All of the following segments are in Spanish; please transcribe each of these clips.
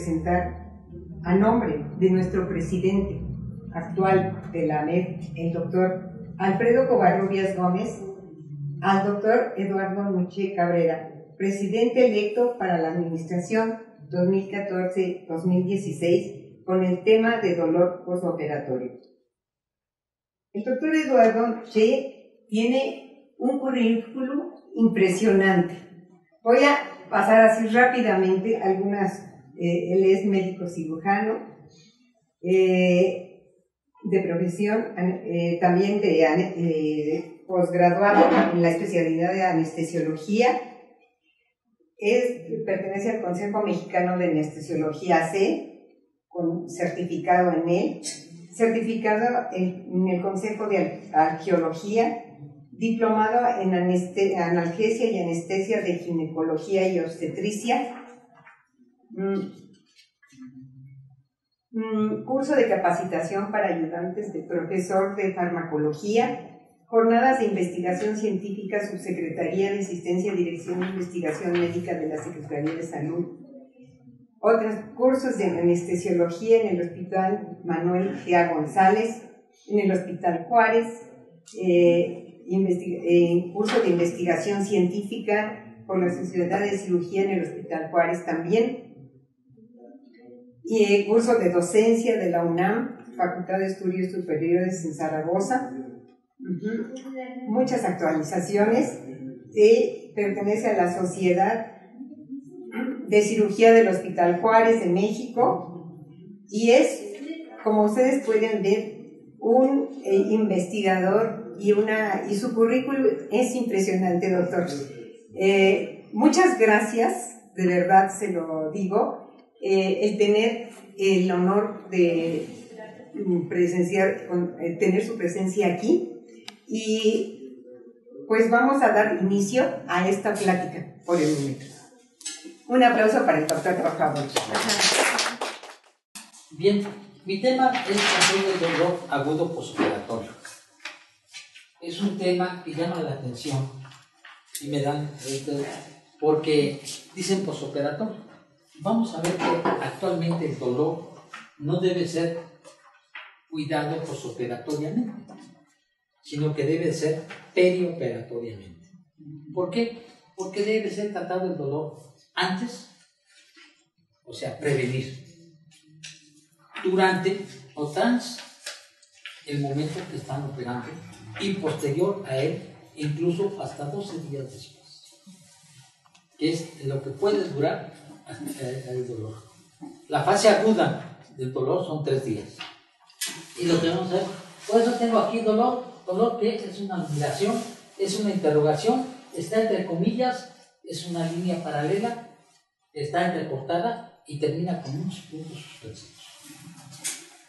presentar a nombre de nuestro presidente actual de la AMED, el doctor Alfredo Covarrubias Gómez, al doctor Eduardo Nuche Cabrera, presidente electo para la administración 2014-2016 con el tema de dolor postoperatorio. El doctor Eduardo Nuche tiene un currículum impresionante. Voy a pasar así rápidamente algunas. Él es médico cirujano, de profesión, también de posgraduado en la especialidad de anestesiología. Pertenece al Consejo Mexicano de Anestesiología C, con certificado en él, certificado en el Consejo de Arqueología, diplomado en analgesia y anestesia de ginecología y obstetricia, curso de capacitación para ayudantes de profesor de farmacología, jornadas de investigación científica, subsecretaría de asistencia, dirección de investigación médica de la Secretaría de Salud, otros cursos de anestesiología en el Hospital Manuel G. González, en el Hospital Juárez, curso de investigación científica por la Sociedad de Cirugía en el Hospital Juárez también, y curso de docencia de la UNAM, Facultad de Estudios Superiores en Zaragoza. Muchas actualizaciones. Pertenece a la Sociedad de Cirugía del Hospital Juárez de México y es, como ustedes pueden ver, un investigador y su currículum es impresionante, doctor. Muchas gracias, de verdad se lo digo, el tener el honor de tener su presencia aquí, y pues vamos a dar inicio a esta plática por el momento. Un aplauso para el doctor, por favor. Bien, mi tema es control del dolor agudo postoperatorio. Es un tema que llama la atención y me dan porque dicen postoperatorio. Vamos a ver que actualmente el dolor no debe ser cuidado postoperatoriamente, sino que debe ser perioperatoriamente. ¿Por qué? Porque debe ser tratado el dolor antes, o sea, prevenir, durante o tras el momento que están operando y posterior a él, incluso hasta 12 días después, que es lo que puede durar el dolor. La fase aguda del dolor son 3 días. Y lo que vamos a ver, por eso tengo aquí dolor que es una admiración, es una interrogación, está entre comillas, es una línea paralela, está entrecortada y termina con unos puntos suspensivos.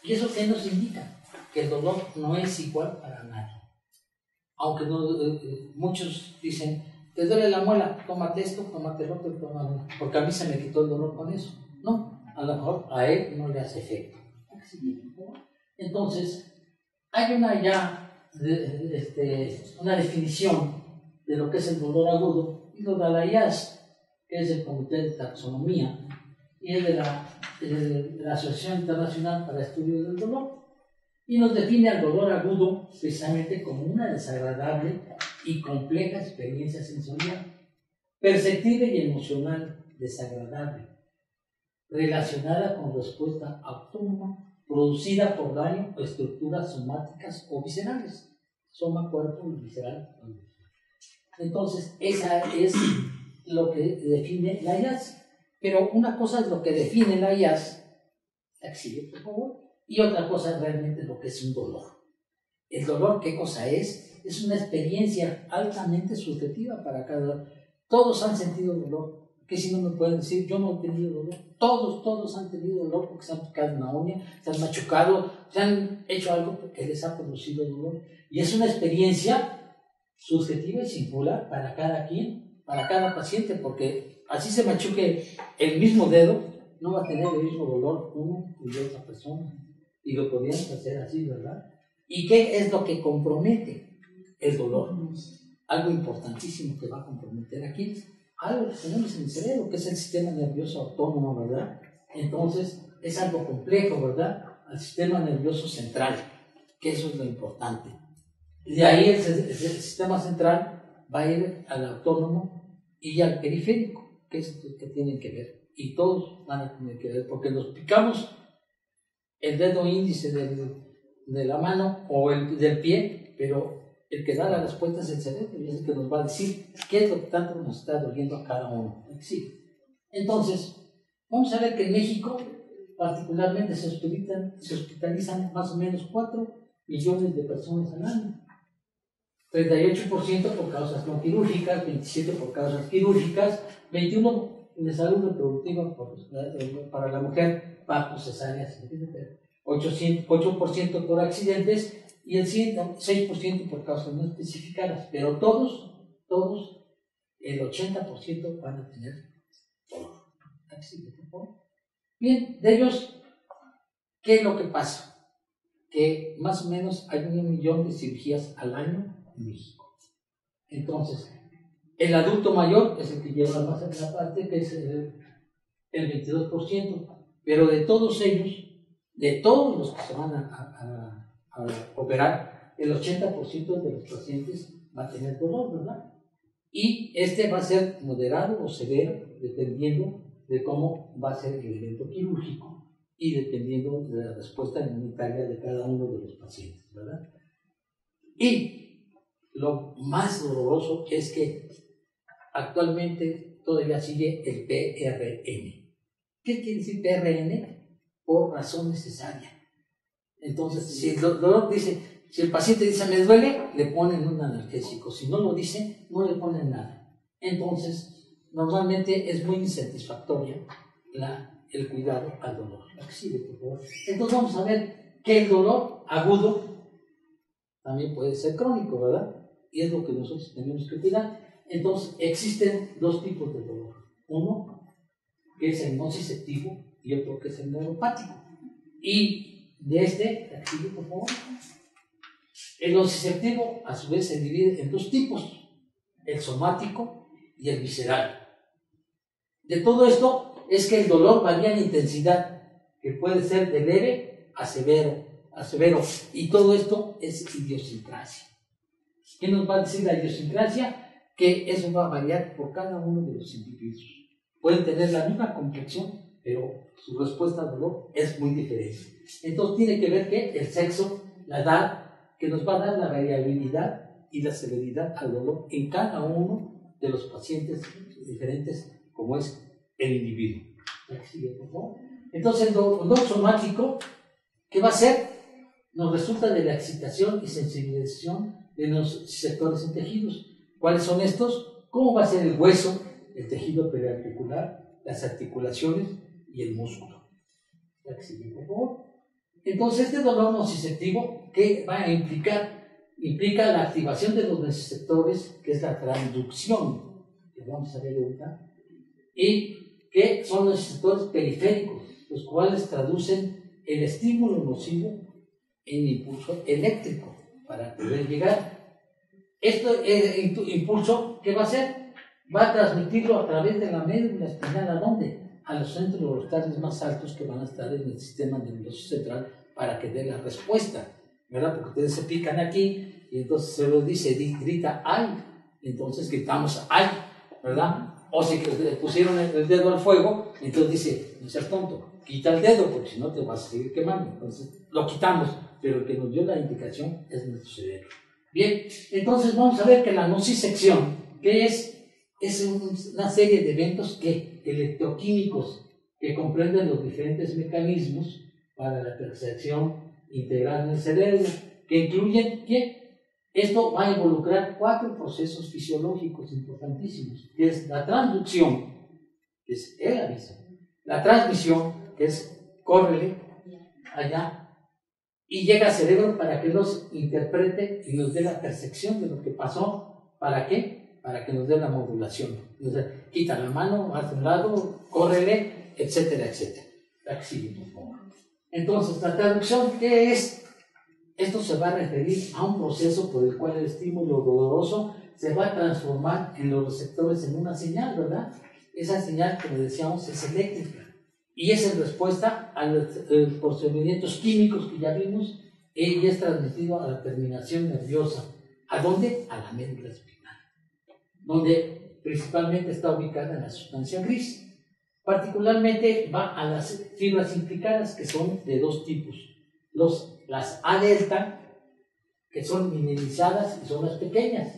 ¿Y eso qué nos indica? Que el dolor no es igual para nadie. Aunque muchos dicen, te duele la muela, tómate esto, tómate lo otro, tómate, porque a mí se me quitó el dolor con eso. No, a lo mejor a él no le hace efecto. Entonces, hay una definición de lo que es el dolor agudo, y lo da la IAS, que es el Comité de Taxonomía, y es de la Asociación Internacional para Estudios del Dolor, y nos define al dolor agudo precisamente como una desagradable y compleja experiencia sensorial, perceptible y emocional desagradable, relacionada con respuesta autónoma producida por daño o estructuras somáticas o viscerales, soma, cuerpo y visceral. Entonces, esa es lo que define la IAS. Pero una cosa es lo que define la IAS, por favor, y otra cosa es realmente lo que es un dolor. El dolor, ¿qué cosa es? Es una experiencia altamente subjetiva para cada. Todos han sentido dolor. Que si no me pueden decir, yo no he tenido dolor. Todos han tenido dolor porque se han picado una uña, se han machucado, se han hecho algo que les ha producido dolor. Y es una experiencia subjetiva y singular para cada quien, para cada paciente, porque así se machuque el mismo dedo, no va a tener el mismo dolor uno y otra persona. Y lo podríamos hacer así, ¿verdad? ¿Y qué es lo que compromete el dolor? Algo importantísimo que va a comprometer aquí, algo que tenemos en el cerebro, que es el sistema nervioso autónomo, ¿verdad? Entonces, es algo complejo, ¿verdad? Al sistema nervioso central, que eso es lo importante. Y de ahí el sistema central va a ir al autónomo y al periférico, que es lo que tienen que ver. Y todos van a tener que ver, porque nos picamos el dedo índice de la mano o el del pie, pero el que da la respuesta es el cerebro y es el que nos va a decir qué es lo que tanto nos está doliendo a cada uno. Sí. Entonces, vamos a ver que en México particularmente se hospitalizan más o menos 4 millones de personas al año. 38% por causas no quirúrgicas, 27% por causas quirúrgicas, 21% de salud reproductiva para la mujer, partos, cesáreas, 8% por accidentes y el 6% por causas no especificadas. Pero todos, el 80% van a tener dolor. Bien, de ellos, ¿qué es lo que pasa? Que más o menos hay 1 millón de cirugías al año en México. Entonces, el adulto mayor es el que lleva más en la parte, que es el 22%, pero de todos ellos, de todos los que se van a operar, el 80% de los pacientes va a tener dolor, ¿verdad? Y este va a ser moderado o severo, dependiendo de cómo va a ser el evento quirúrgico y dependiendo de la respuesta inmunitaria de cada uno de los pacientes, ¿verdad? Y lo más doloroso es que actualmente todavía sigue el PRN. ¿Qué quiere decir PRN? Por razón necesaria. Entonces, si el dolor dice, si el paciente dice me duele, le ponen un analgésico. Si no lo dice, no le ponen nada. Entonces, normalmente es muy insatisfactoria el cuidado al dolor. Entonces vamos a ver que el dolor agudo también puede ser crónico, ¿verdad? Y es lo que nosotros tenemos que cuidar. Entonces existen 2 tipos de dolor. Uno, que es el nociceptivo, y otro que es el neuropático. Y de aquí por favor, el nociceptivo a su vez se divide en 2 tipos, el somático y el visceral. De todo esto es que el dolor varía en intensidad, que puede ser de leve a severo, y todo esto es idiosincrasia. ¿Qué nos va a decir la idiosincrasia? Que eso va a variar por cada uno de los individuos. Pueden tener la misma complexión, pero su respuesta al dolor es muy diferente. Entonces tiene que ver que el sexo, la edad, que nos va a dar la variabilidad y la severidad al dolor en cada uno de los pacientes diferentes, como es el individuo. Entonces el dolor somático, ¿qué va a ser? Nos resulta de la excitación y sensibilización de los sectores en tejidos. ¿Cuáles son estos? ¿Cómo va a ser el hueso, el tejido periarticular, las articulaciones y el músculo? Entonces este dolor nociceptivo, ¿qué va a implicar? Implica la activación de los nociceptores, que es la transducción, que vamos a ver ahorita, y que son los nociceptores periféricos, los cuales traducen el estímulo nocivo en impulso eléctrico para poder llegar. Este impulso, ¿qué va a hacer? Va a transmitirlo a través de la médula espinal. ¿A dónde? A los centros orbitales más altos que van a estar en el sistema nervioso central para que dé la respuesta, ¿verdad? Porque ustedes se pican aquí y entonces se los dice, grita ¡ay! Entonces gritamos ¡ay! ¿Verdad? O si le pusieron el dedo al fuego, entonces dice, no seas tonto, quita el dedo porque si no te vas a seguir quemando. Entonces lo quitamos, pero el que nos dio la indicación es nuestro cerebro. Bien, entonces vamos a ver que la nocicepción, ¿qué es? Es una serie de eventos electroquímicos que comprenden los diferentes mecanismos para la percepción integral en el cerebro, que incluyen ¿qué? Esto va a involucrar 4 procesos fisiológicos importantísimos, que es la transducción, que es el aviso, la transmisión, que es córrele allá, y llega al cerebro para que los interprete y nos dé la percepción de lo que pasó. ¿Para qué? Para que nos dé la modulación. Entonces, quita la mano, hacia un lado, córrele, etcétera, etcétera. Entonces, la traducción, ¿qué es? Esto se va a referir a un proceso por el cual el estímulo doloroso se va a transformar en los receptores en una señal, ¿verdad? Esa señal, como decíamos, es eléctrica. y es en respuesta a los procedimientos químicos que ya vimos, y es transmitido a la terminación nerviosa. ¿A dónde? A la médula espinal, donde principalmente está ubicada en la sustancia gris. Particularmente va a las fibras implicadas, que son de dos tipos. Las A delta, que son mineralizadas y son las pequeñas,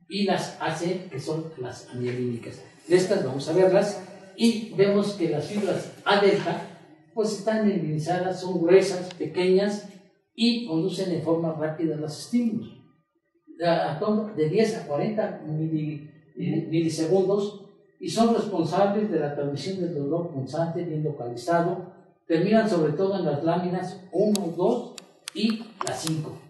y las AC, que son las amielínicas. De estas vamos a verlas, y vemos que las fibras A delta pues están mineralizadas, son gruesas, pequeñas, y conducen en forma rápida los estímulos. De 10 a 40 milisegundos, y son responsables de la transmisión del dolor punzante bien localizado. Terminan sobre todo en las láminas 1, 2 y las 5,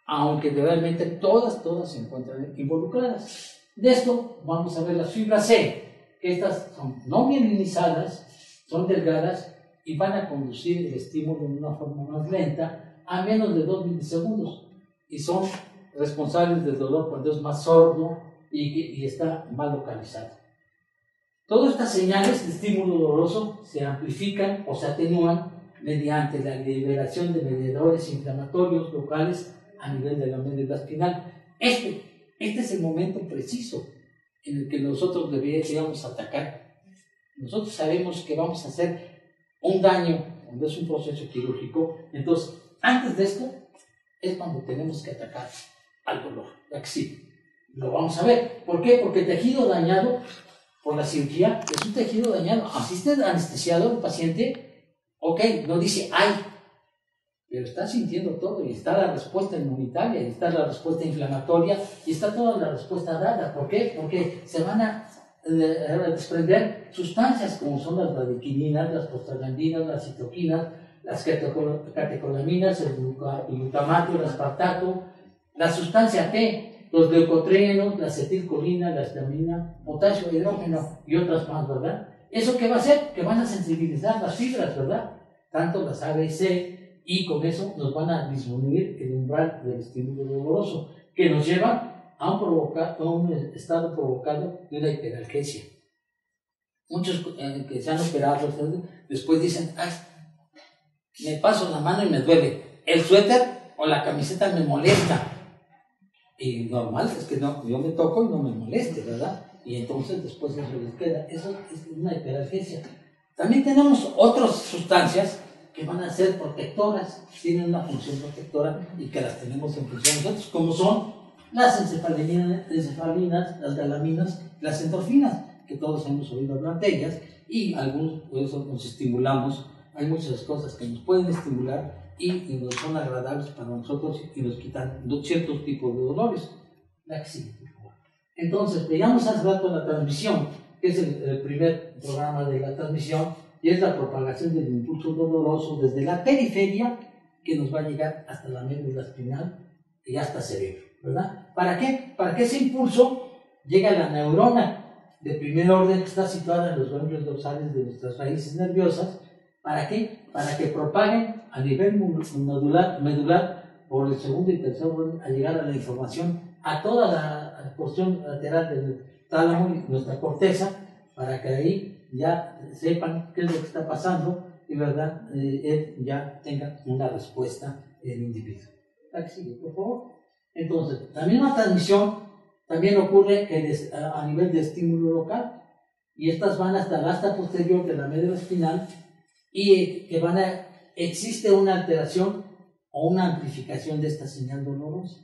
aunque realmente todas se encuentran involucradas. De esto vamos a ver las fibras C, que estas son no mielinizadas, son delgadas y van a conducir el estímulo en una forma más lenta a menos de 2 milisegundos, y son responsables del dolor cuando es más sordo y está mal localizado. Todas estas señales de estímulo doloroso se amplifican o se atenúan mediante la liberación de mediadores inflamatorios locales a nivel de la médula espinal. Este es el momento preciso en el que nosotros deberíamos atacar. Nosotros sabemos que vamos a hacer un daño cuando es un proceso quirúrgico, entonces antes de esto es cuando tenemos que atacar al dolor. Sí, lo vamos a ver. ¿Por qué? Porque el tejido dañado por la cirugía es un tejido dañado. Así esté anestesiado el paciente, ok, no dice ay, pero está sintiendo todo, y está la respuesta inmunitaria, y está la respuesta inflamatoria, y está toda la respuesta dada. ¿Por qué? Porque se van a desprender sustancias como son las radiquininas, las prostaglandinas, las citoquinas, las catecolaminas, el glutamato, el aspartato, la sustancia T, los leucotrienos, la acetilcolina, la histamina, potasio, hidrógeno y otras más, ¿verdad? ¿Eso qué va a hacer? Que van a sensibilizar las fibras, ¿verdad? Tanto las A, B y C, y con eso nos van a disminuir el umbral del estímulo doloroso, que nos lleva a un estado provocado de una hiperalgesia. Muchos que se han operado después dicen, ay, me paso la mano y me duele, el suéter o la camiseta me molesta. Y normal es que no, yo me toco y no me moleste, ¿verdad? Y entonces después eso les queda. Eso es una hiperalgesia. También tenemos otras sustancias que van a ser protectoras, tienen una función protectora y que las tenemos en función nosotros, como son las encefalinas, las galaminas, las endorfinas, que todos hemos oído hablar de ellas, y algunos por eso nos estimulamos. Hay muchas cosas que nos pueden estimular y nos son agradables para nosotros y nos quitan ciertos tipos de dolores. Entonces, veamos hace rato la transmisión, que es el primer programa de la transmisión, y es la propagación del impulso doloroso desde la periferia, que nos va a llegar hasta la médula espinal y hasta el cerebro, ¿verdad? ¿Para qué? Para que ese impulso llegue a la neurona de primer orden, que está situada en los ganglios dorsales de nuestras raíces nerviosas. ¿Para qué? Para que propaguen a nivel medular por el segundo y tercer orden, a llegar a la información a toda la porción lateral del tálamo y nuestra corteza, para que ahí ya sepan qué es lo que está pasando y, ¿verdad?, él ya tenga una respuesta el individuo. Sigue, por favor. Entonces, la misma transmisión también ocurre a nivel de estímulo local, y estas van hasta el asta posterior de la médula espinal, y que existe una alteración o una amplificación de esta señal dolorosa.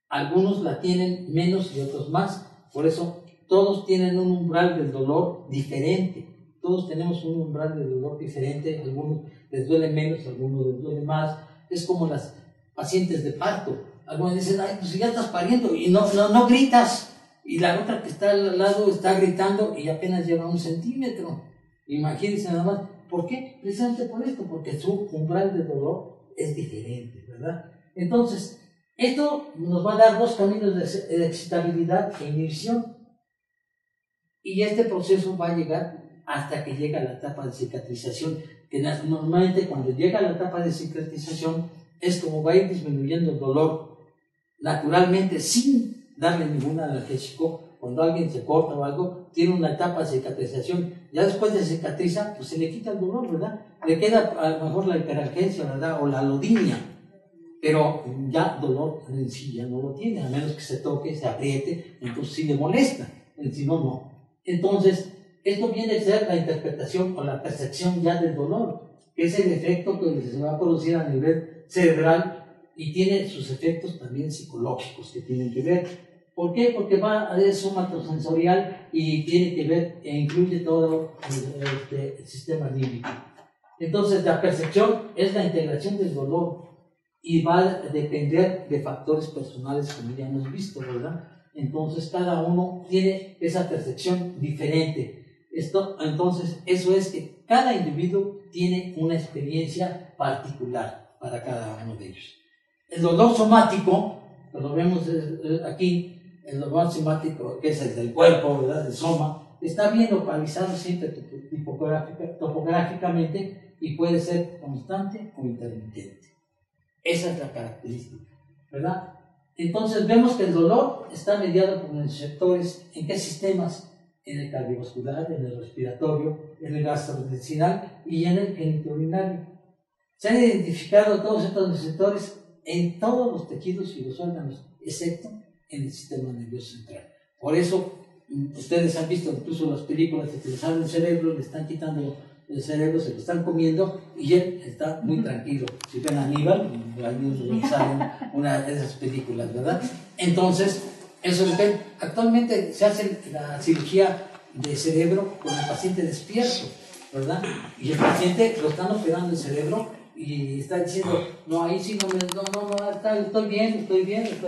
Algunos la tienen menos y otros más, por eso todos tienen un umbral del dolor diferente. Todos tenemos un umbral del dolor diferente, algunos les duele menos, algunos les duele más. Es como las pacientes de parto. Algunos dicen, ay, pues ya estás pariendo y no gritas, y la otra que está al lado está gritando y apenas lleva 1 centímetro. Imagínense nada más. ¿Por qué? Precisamente por esto, porque su umbral de dolor es diferente, ¿verdad? Entonces, esto nos va a dar 2 caminos de excitabilidad e inhibición. Y este proceso va a llegar hasta que llega a la etapa de cicatrización, que normalmente cuando llega a la etapa de cicatrización es como va a ir disminuyendo el dolor naturalmente sin darle ningún analgésico, cuando alguien se corta o algo, tiene una etapa de cicatrización. Ya después de cicatriza, pues se le quita el dolor, ¿verdad? Le queda a lo mejor la hiperalgesia, ¿verdad? O la alodinia. Pero ya dolor en sí ya no lo tiene, a menos que se toque, se apriete, entonces sí le molesta. Si no, no. Entonces, esto viene a ser la interpretación o la percepción ya del dolor, que es el efecto que se va a producir a nivel cerebral y tiene sus efectos también psicológicos que tienen que ver. ¿Por qué? Porque es somatosensorial y tiene que ver e incluye todo el sistema límbico. Entonces, la percepción es la integración del dolor y va a depender de factores personales, como ya hemos visto, ¿verdad? Entonces, cada uno tiene esa percepción diferente. Entonces, eso es que cada individuo tiene una experiencia particular para cada uno de ellos. El dolor somático, lo vemos aquí, el dolor somático, que es el del cuerpo, ¿verdad? El soma, está bien localizado siempre topográficamente y puede ser constante o intermitente. Esa es la característica, ¿verdad? Entonces vemos que el dolor está mediado por los sectores, ¿en qué sistemas? En el cardiovascular, en el respiratorio, en el gastrointestinal y en el genitourinario. Se han identificado todos estos receptores en todos los tejidos y los órganos, excepto en el sistema nervioso central. Por eso, ustedes han visto incluso las películas que les abren el cerebro, le están quitando el cerebro, se lo están comiendo y él está muy tranquilo. Si ven a Aníbal, ahí salen una de esas películas, ¿verdad? Entonces, eso depende. Actualmente se hace la cirugía de cerebro con el paciente despierto, ¿verdad? Y el paciente lo están operando el cerebro y está diciendo, no, ahí sí estoy bien.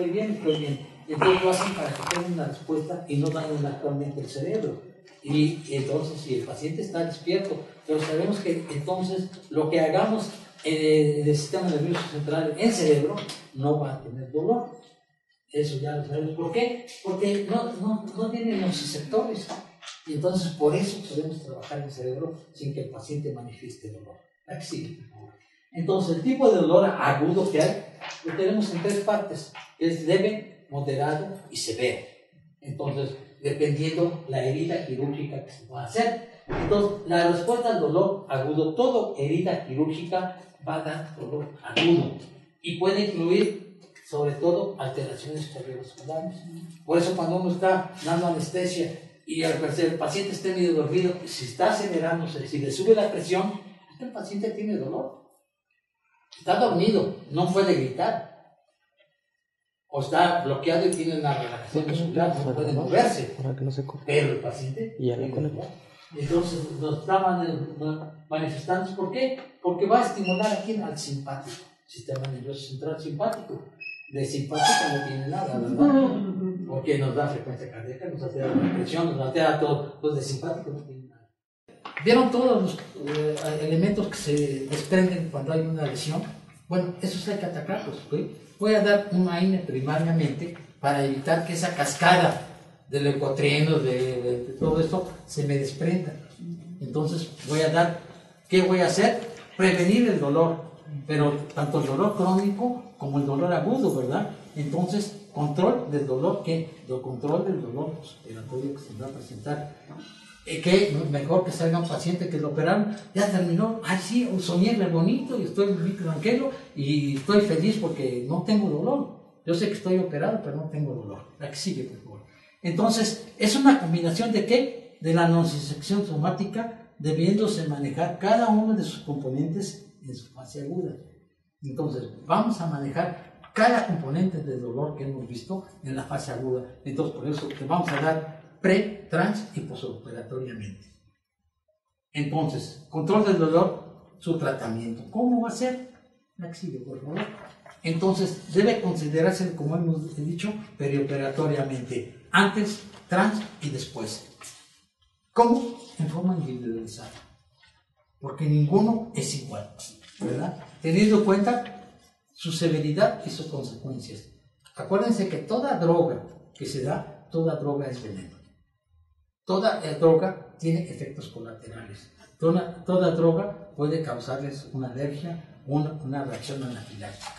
Entonces lo hacen para que tengan una respuesta y no dañen actualmente el cerebro. Y entonces, si el paciente está despierto, pero sabemos que entonces lo que hagamos en el sistema nervioso central, en el cerebro, no va a tener dolor. Eso ya lo sabemos. ¿Por qué? Porque no tienen los receptores. Y entonces por eso podemos trabajar en el cerebro sin que el paciente manifieste dolor. Aquí sigue, por favor. Entonces, el tipo de dolor agudo que hay, lo tenemos en tres partes. Es leve, moderado y severo. Entonces, dependiendo la herida quirúrgica que se va a hacer. Entonces, la respuesta al dolor agudo, todo herida quirúrgica va a dar dolor agudo. Y puede incluir, sobre todo, alteraciones cardiovasculares. Por eso, cuando uno está dando anestesia y al parecer el paciente esté medio dormido, si está acelerándose, si le sube la presión, el paciente tiene dolor. Está dormido, no puede gritar. O está bloqueado y tiene una relajación muscular, no puede moverse. Pero el paciente tiene dolor. Entonces nos está manifestando. ¿Por qué? Porque va a estimular aquí al simpático, sistema nervioso central simpático. De simpático no tiene nada, ¿verdad? Porque nos da frecuencia cardíaca, nos altera la presión, nos altera todo. Pues de simpático no tiene nada. ¿Vieron todos los elementos que se desprenden cuando hay una lesión? Bueno, esos hay que atacarlos, ¿sí? Voy a dar un AINE primariamente para evitar que esa cascada de leucotrienos, de todo esto, se me desprenda. Entonces ¿qué voy a hacer? Prevenir el dolor, pero tanto el dolor crónico como el dolor agudo, ¿verdad? Entonces, control del dolor, control del dolor respiratorio que se va a presentar. Que mejor que salga un paciente que lo operaron, ya terminó, ay sí, soñé re bonito y estoy muy tranquilo y estoy feliz porque no tengo dolor. Yo sé que estoy operado, pero no tengo dolor. Aquí sigue, por favor. Entonces, es una combinación de ¿qué? De la nocicepción somática, debiéndose manejar cada uno de sus componentes en su fase aguda. Entonces, vamos a manejar cada componente del dolor que hemos visto en la fase aguda. Entonces, por eso te vamos a dar pre, trans y posoperatoriamente. Entonces, control del dolor, su tratamiento. ¿Cómo va a ser? Aquí sigue, por favor. Entonces, debe considerarse, como hemos dicho, perioperatoriamente, antes, trans y después. ¿Cómo? En forma individualizada. Porque ninguno es igual, ¿verdad? Teniendo en cuenta su severidad y sus consecuencias. Acuérdense que toda droga que se da, toda droga es veneno. Toda droga tiene efectos colaterales. Toda droga puede causarles una alergia o una reacción anafiláctica.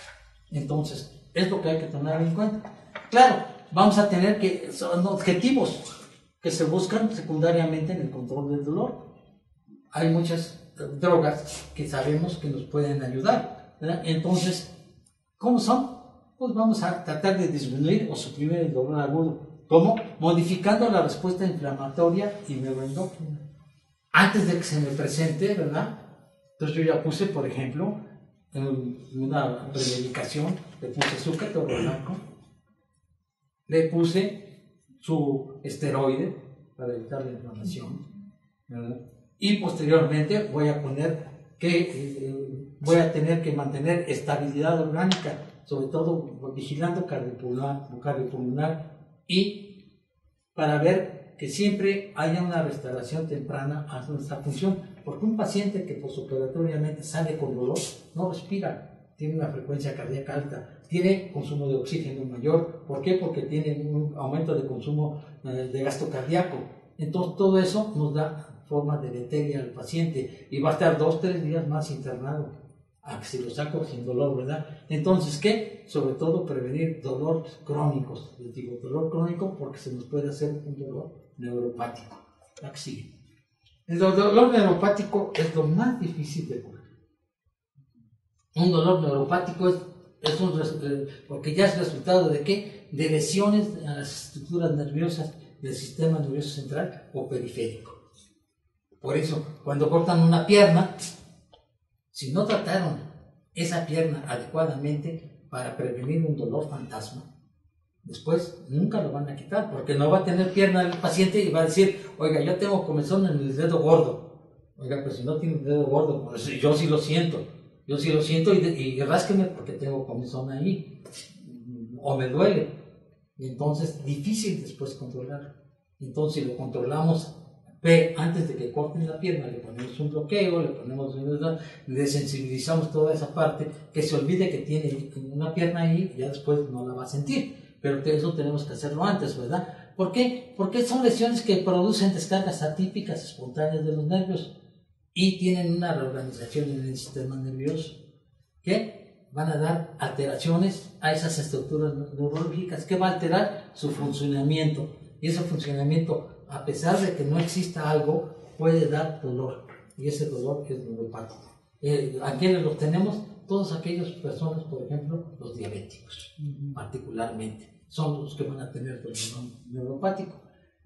Entonces, es lo que hay que tomar en cuenta. Claro, vamos a tener que, son objetivos que se buscan secundariamente en el control del dolor. Hay muchas drogas que sabemos que nos pueden ayudar, ¿verdad? Entonces, ¿cómo son? Pues vamos a tratar de disminuir o suprimir el dolor agudo. ¿Cómo? Modificando la respuesta inflamatoria y neuroendócrina. Antes de que se me presente, ¿verdad? Entonces yo ya puse, por ejemplo, una premedicación, le puse su ketorolaco, le puse su esteroide para evitar la inflamación, ¿verdad? Y posteriormente voy a tener que mantener estabilidad orgánica, sobre todo vigilando cardiopulmonar y para ver que siempre haya una restauración temprana a nuestra función, porque un paciente que posoperatoriamente sale con dolor no respira, tiene una frecuencia cardíaca alta, tiene consumo de oxígeno mayor. ¿Por qué? Porque tiene un aumento de consumo de gasto cardíaco. Entonces todo eso nos da forma deleteria al paciente y va a estar 2-3 días más internado, a que se lo saco sin dolor, ¿verdad? Entonces, ¿qué? Sobre todo prevenir dolores crónicos. Les digo dolor crónico porque se nos puede hacer un dolor neuropático. Aquí sigue. El dolor neuropático es lo más difícil de curar. Un dolor neuropático porque ya es resultado de ¿qué? De lesiones a las estructuras nerviosas del sistema nervioso central o periférico. Por eso, cuando cortan una pierna, si no trataron esa pierna adecuadamente para prevenir un dolor fantasma, después nunca lo van a quitar, porque no va a tener pierna el paciente y va a decir, oiga, yo tengo comezón en el dedo gordo. Oiga, pero si no tiene el dedo gordo, pues yo sí lo siento. Yo sí lo siento y rásqueme porque tengo comezón ahí. O me duele. Y entonces, difícil después controlarlo. Entonces, si lo controlamos antes de que corten la pierna, le ponemos un bloqueo, le desensibilizamos toda esa parte, que se olvide que tiene una pierna ahí y ya después no la va a sentir. Pero eso tenemos que hacerlo antes, ¿verdad? ¿Por qué? Porque son lesiones que producen descargas atípicas, espontáneas de los nervios y tienen una reorganización en el sistema nervioso que van a dar alteraciones a esas estructuras neurológicas que va a alterar su funcionamiento. Y ese funcionamiento, a pesar de que no exista algo, puede dar dolor. Y ese dolor es neuropático. ¿A quiénes los tenemos? Todas aquellas personas, por ejemplo, los diabéticos, particularmente. Son los que van a tener dolor neuropático.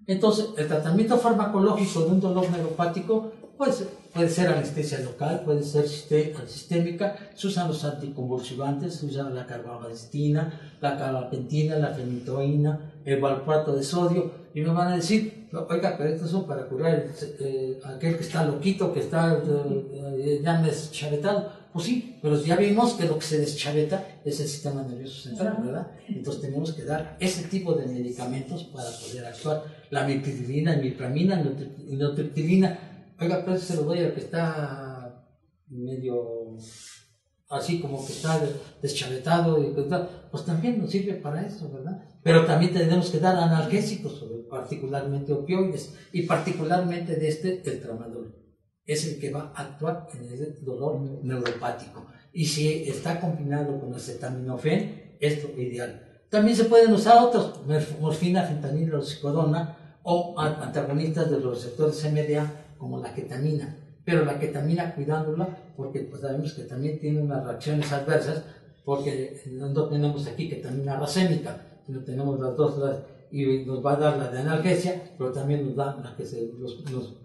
Entonces, el tratamiento farmacológico de un dolor neuropático pues, puede ser anestesia local, puede ser sistémica. Se usan los anticonvulsivantes, se usa la carbamazepina, la carbapentina, la fenitoína, el valproato de sodio. Y me van a decir, oiga, pero estos son para curar aquel que está loquito, que está ya deschavetado. Pues sí, pero ya vimos que lo que se deschaveta es el sistema nervioso central, ¿verdad? Entonces tenemos que dar ese tipo de medicamentos para poder actuar. La mipridilina, imipramina, inotriptilina. Oiga, pero se lo doy al que está medio así como que está deschavetado, pues también nos sirve para eso, ¿verdad? Pero también tenemos que dar analgésicos, particularmente opioides, y particularmente el tramadol. Es el que va a actuar en el dolor neuropático. Y si está combinado con acetaminofén, es lo ideal. También se pueden usar otros, morfina, fentanilo, oxicodona, o antagonistas de los receptores MDA, como la ketamina. Pero la ketamina cuidándola, porque pues sabemos que también tiene unas reacciones adversas, porque no tenemos aquí ketamina racémica, sino tenemos las dos, y nos va a dar la de analgesia, pero también nos da la que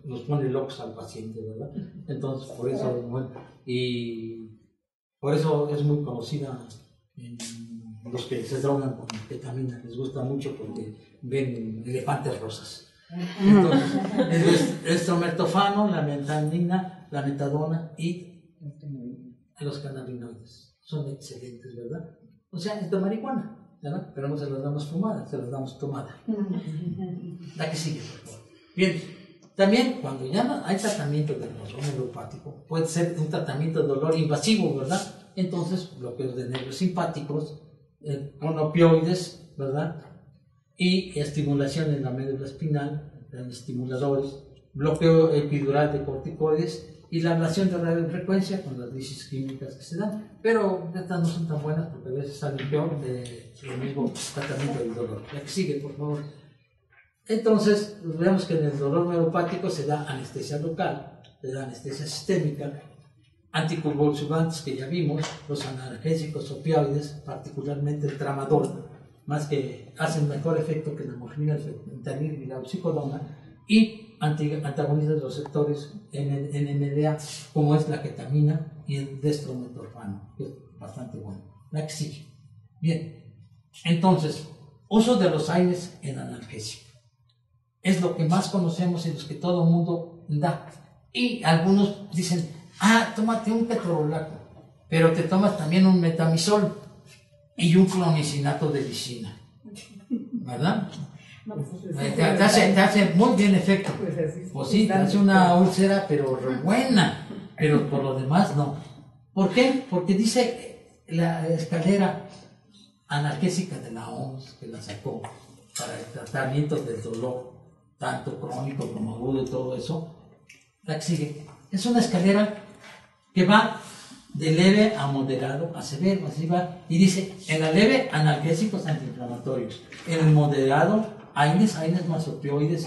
nos pone locos al paciente, ¿verdad? Entonces, por eso, bueno, y por eso es muy conocida en los que se drogan con ketamina, les gusta mucho porque ven elefantes rosas. Entonces, el estromertofano, la metanina, la metadona y los cannabinoides son excelentes, ¿verdad? O sea, es de marihuana, ¿verdad? Pero no se las damos fumada, se las damos tomada. La que sigue, por favor. Bien, también cuando ya no hay tratamiento del dolor neuropático, puede ser un tratamiento de dolor invasivo, ¿verdad? Entonces, bloqueos de nervios simpáticos, con opioides, ¿verdad? Y estimulación en la médula espinal, estimuladores, bloqueo epidural de corticoides y la ablación de radiofrecuencia con las dosis químicas que se dan, pero estas no son tan buenas porque a veces salen peor de el mismo tratamiento del dolor. La que sigue, por favor. Entonces, vemos que en el dolor neuropático se da anestesia local, se da anestesia sistémica, anticonvulsivantes que ya vimos, los analgésicos opioides, particularmente el tramadol, más que hacen mejor efecto que la morfina, el fentanil y la oxicodona, y antagonistas de los receptores NMDA, como es la ketamina y el destrometorfano, que es bastante bueno. La que sigue. Bien, entonces, uso de los AINES en analgésico. Es lo que más conocemos y los que todo el mundo da. Y algunos dicen, tómate un ketorolaco, pero te tomas también un metamizol y un clomicinato de lisina, ¿verdad? No, pues, te hace muy bien efecto. Pues sí, te hace una úlcera, pero buena, pero por lo demás no. ¿Por qué? Porque dice la escalera analgésica de la OMS, que la sacó para el tratamiento del dolor, tanto crónico como agudo y todo eso, la que sigue. Es una escalera que va de leve a moderado a severo, así va, y dice, en la leve, analgésicos antiinflamatorios, en el moderado, AINES más opioides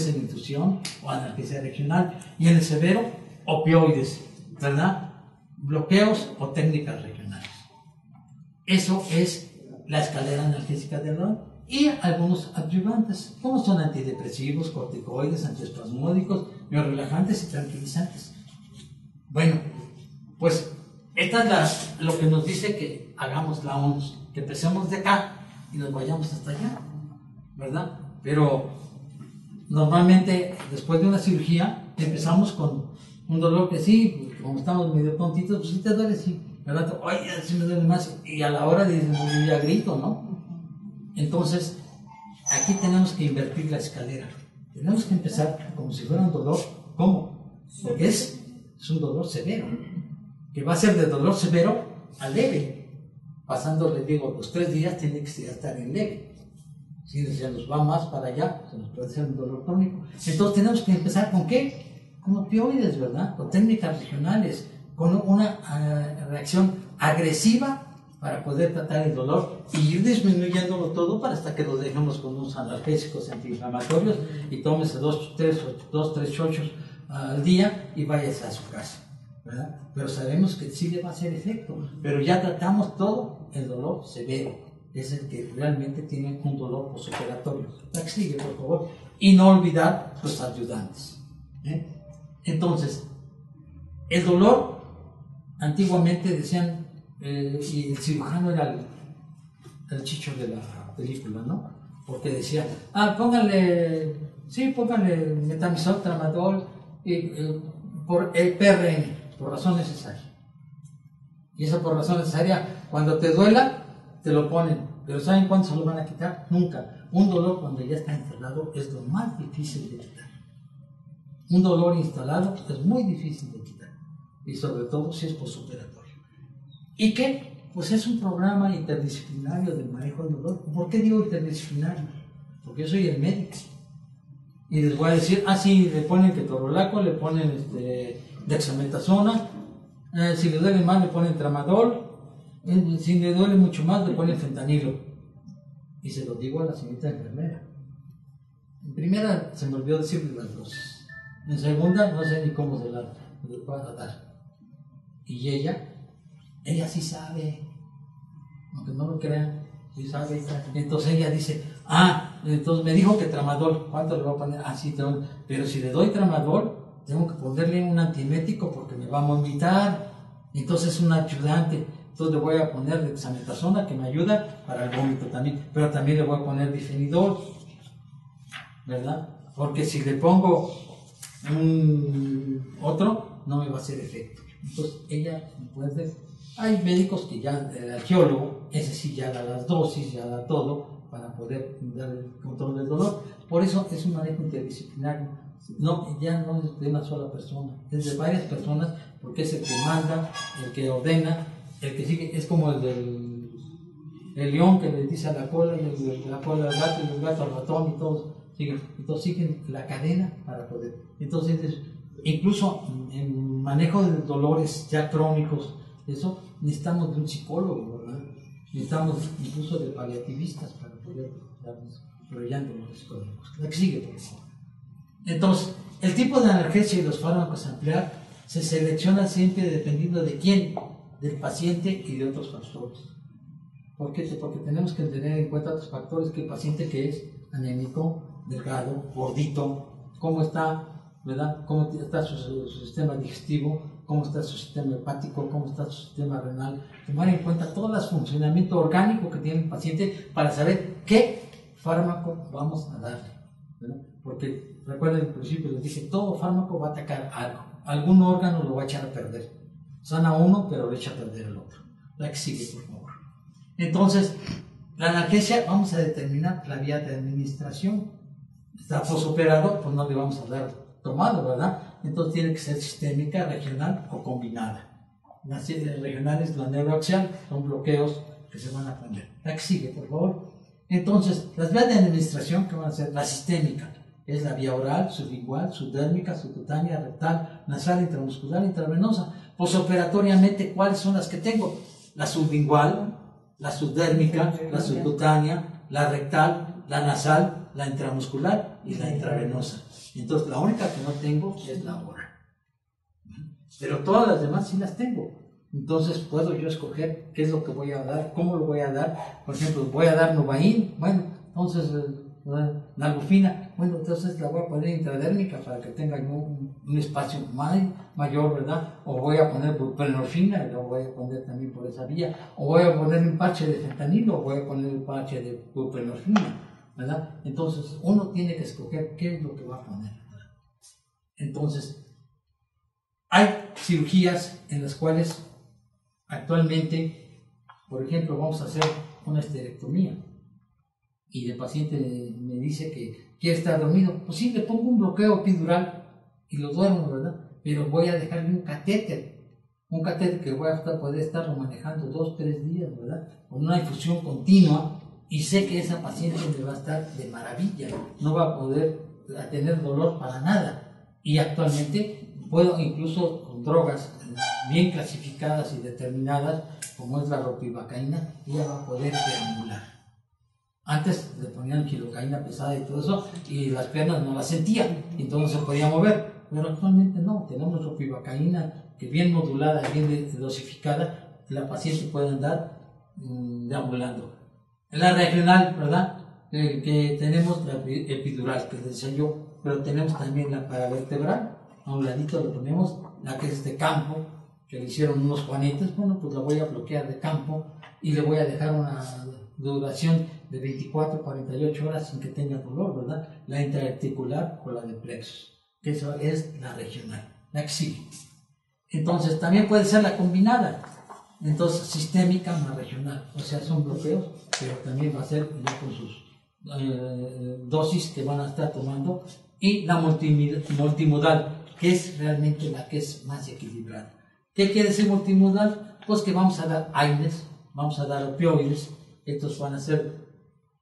en infusión o analgesia regional, y en el severo, opioides, ¿verdad? Bloqueos o técnicas regionales. Eso es la escalera analgésica del dolor. Y algunos adyuvantes, como son antidepresivos, corticoides, antiespasmódicos, biorelajantes y tranquilizantes. Bueno, pues esta es lo que nos dice que hagamos la OMS, que empecemos de acá y nos vayamos hasta allá, ¿verdad? Pero normalmente después de una cirugía empezamos con un dolor que sí, como estamos medio tontitos, pues si te duele, sí, ¿verdad? Oye, sí me duele más, y a la hora de yo ya grito, ¿no? Entonces, aquí tenemos que invertir la escalera. Tenemos que empezar como si fuera un dolor. ¿Cómo? Porque es un dolor severo, que va a ser de dolor severo a leve. Pasando, les digo, los 3 días tiene que estar en leve. Si se nos va más para allá, se nos puede hacer un dolor crónico. Entonces, tenemos que empezar ¿con qué? Con opioides, ¿verdad? Con técnicas regionales, con una reacción agresiva para poder tratar el dolor y ir disminuyéndolo todo para hasta que lo dejemos con unos analgésicos antiinflamatorios y tómese 3 chochos al día y váyase a su casa, ¿verdad? Pero sabemos que sí le va a hacer efecto, pero ya tratamos todo el dolor severo, es el que realmente tiene un dolor postoperatorio. La que sigue, por favor, y no olvidar los ayudantes, ¿eh? Entonces, el dolor, antiguamente decían, y el cirujano era el chicho de la película, ¿no? Porque decía, póngale metamizol, tramadol, por el PRN, por razón necesaria. Y eso por razón necesaria, cuando te duela, te lo ponen. Pero ¿saben cuándo se lo van a quitar? Nunca. Un dolor cuando ya está instalado es lo más difícil de quitar. Un dolor instalado es muy difícil de quitar. Y sobre todo si es postoperatorio. ¿Y qué? Pues es un programa interdisciplinario del manejo del dolor. ¿Por qué digo interdisciplinario? Porque yo soy el médico. Y les voy a decir, sí, le ponen ketorolaco, le ponen dexametasona, si le duele más le ponen tramadol, si le duele mucho más le ponen fentanilo. Y se lo digo a la señorita enfermera. En primera se me olvidó decirle las dosis. En segunda no sé ni cómo se las pueda dar. Y ella sí sabe, aunque no lo crean, sí sabe. Entonces ella dice, entonces me dijo que tramadol, ¿cuánto le voy a poner? Sí, pero si le doy tramadol, tengo que ponerle un antiemético porque me va a vomitar. Entonces es un ayudante. Entonces le voy a poner dexametasona que me ayuda para el vómito también, pero también le voy a poner difenidol, ¿verdad? Porque si le pongo otro, no me va a hacer efecto. Entonces ella puede. Hay médicos que ya, el arqueólogo, ese sí ya da las dosis, ya da todo para poder dar el control del dolor. Por eso es un manejo interdisciplinario. Ya no es de una sola persona, es de varias personas, porque es el que manda, el que ordena, el que sigue. Es como el león que le dice a la cola, y la cola al gato, y el gato al ratón, y todos siguen la cadena para poder. Entonces, incluso en manejo de dolores ya crónicos, eso necesitamos de un psicólogo, ¿verdad? Necesitamos incluso de paliativistas para poder darnos, desarrollando los psicólogos. La que sigue, por favor. Entonces, el tipo de analgesia y los fármacos a emplear se selecciona siempre dependiendo de quién, del paciente y de otros factores. ¿Por qué? Porque tenemos que tener en cuenta otros factores, que el paciente que es anémico, delgado, gordito, cómo está, ¿verdad? Cómo está su sistema digestivo, cómo está su sistema hepático, cómo está su sistema renal. Tomar en cuenta todo el funcionamiento orgánico que tiene el paciente para saber qué fármaco vamos a darle, ¿verdad? Porque recuerden, al principio les dije, todo fármaco va a atacar algo, algún órgano lo va a echar a perder. Sana uno, pero le echa a perder el otro. La que sigue, por favor. Entonces, la analgesia, vamos a determinar la vía de administración. Está posoperado, pues no le vamos a dar tomado, ¿verdad? Entonces tiene que ser sistémica, regional o combinada. La regional es la neuroaxial, son bloqueos que se van a poner. La que sigue, por favor. Entonces, las vías de administración, ¿qué van a ser? La sistémica es la vía oral, sublingual, subdérmica, subcutánea, rectal, nasal, intramuscular, intravenosa. Posoperatoriamente, ¿cuáles son las que tengo? La sublingual, la subdérmica, la subcutánea, la rectal, la nasal, la intramuscular y la intravenosa. Entonces, la única que no tengo es la oral. Pero todas las demás sí las tengo. Entonces, puedo yo escoger qué es lo que voy a dar, cómo lo voy a dar. Por ejemplo, voy a dar Novain, bueno, entonces, Nalbufina, bueno, entonces la voy a poner intradérmica para que tenga un espacio mayor, ¿verdad? O voy a poner buprenorfina, y lo voy a poner también por esa vía. O voy a poner un parche de fentanilo, o voy a poner un parche de buprenorfina, ¿verdad? Entonces, uno tiene que escoger qué es lo que va a poner, ¿verdad? Entonces, hay cirugías en las cuales actualmente, por ejemplo, vamos a hacer una esterectomía y el paciente me dice que quiere estar dormido. Pues sí, le pongo un bloqueo epidural y lo duermo, ¿verdad? Pero voy a dejarle un catéter que voy a poder estarlo manejando 2-3 días, ¿verdad? Con una infusión continua, y sé que esa paciente me va a estar de maravilla, no va a poder tener dolor para nada. Y actualmente puedo, incluso con drogas bien clasificadas y determinadas, como es la ropivacaína, ella va a poder deambular. Antes le ponían quilocaína pesada y todo eso, y las piernas no las sentían, entonces no se podía mover. Pero actualmente no, tenemos ropivacaína que bien modulada, bien dosificada, la paciente puede andar deambulando. En la regional, ¿verdad? Que tenemos la epidural, que les decía yo, pero tenemos también la paravertebral. A un ladito le ponemos la que es de campo, que le hicieron unos juanetes. Bueno, pues la voy a bloquear de campo y le voy a dejar una duración de 24-48 horas sin que tenga dolor, ¿verdad? La intraarticular o la de plexus, que eso es la regional, la que sigue. Entonces, también puede ser la combinada. Entonces, sistémica más regional, o sea, son bloqueos, pero también va a ser ya con sus dosis que van a estar tomando, y la multimodal, que es realmente la que es más equilibrada. ¿Qué quiere decir multimodal? Pues que vamos a dar AINES, vamos a dar opioides. Estos van a ser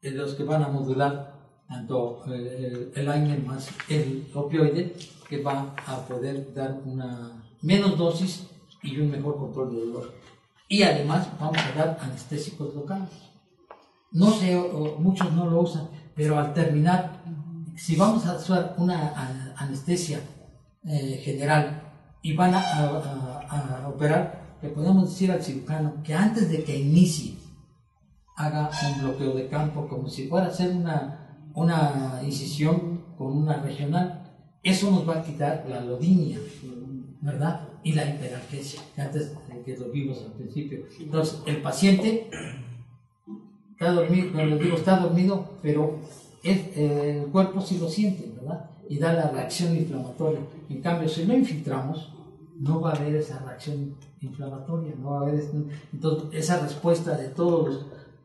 los que van a modular tanto el AINE más el opioide, que va a poder dar una menos dosis y un mejor control de dolor. Y además vamos a dar anestésicos locales. No sé, muchos no lo usan, pero al terminar, si vamos a usar una anestesia general y van a operar, le podemos decir al cirujano que antes de que inicie, haga un bloqueo de campo, como si fuera a hacer una incisión con una regional. Eso nos va a quitar la alodinia, ¿verdad? Y la hiperalgesia, que lo vimos al principio. Entonces, el paciente está dormido, cuando digo está dormido, pero el cuerpo sí lo siente, ¿verdad? Y da la reacción inflamatoria. En cambio, si lo infiltramos, no va a haber esa reacción inflamatoria, no va a haber entonces esa respuesta de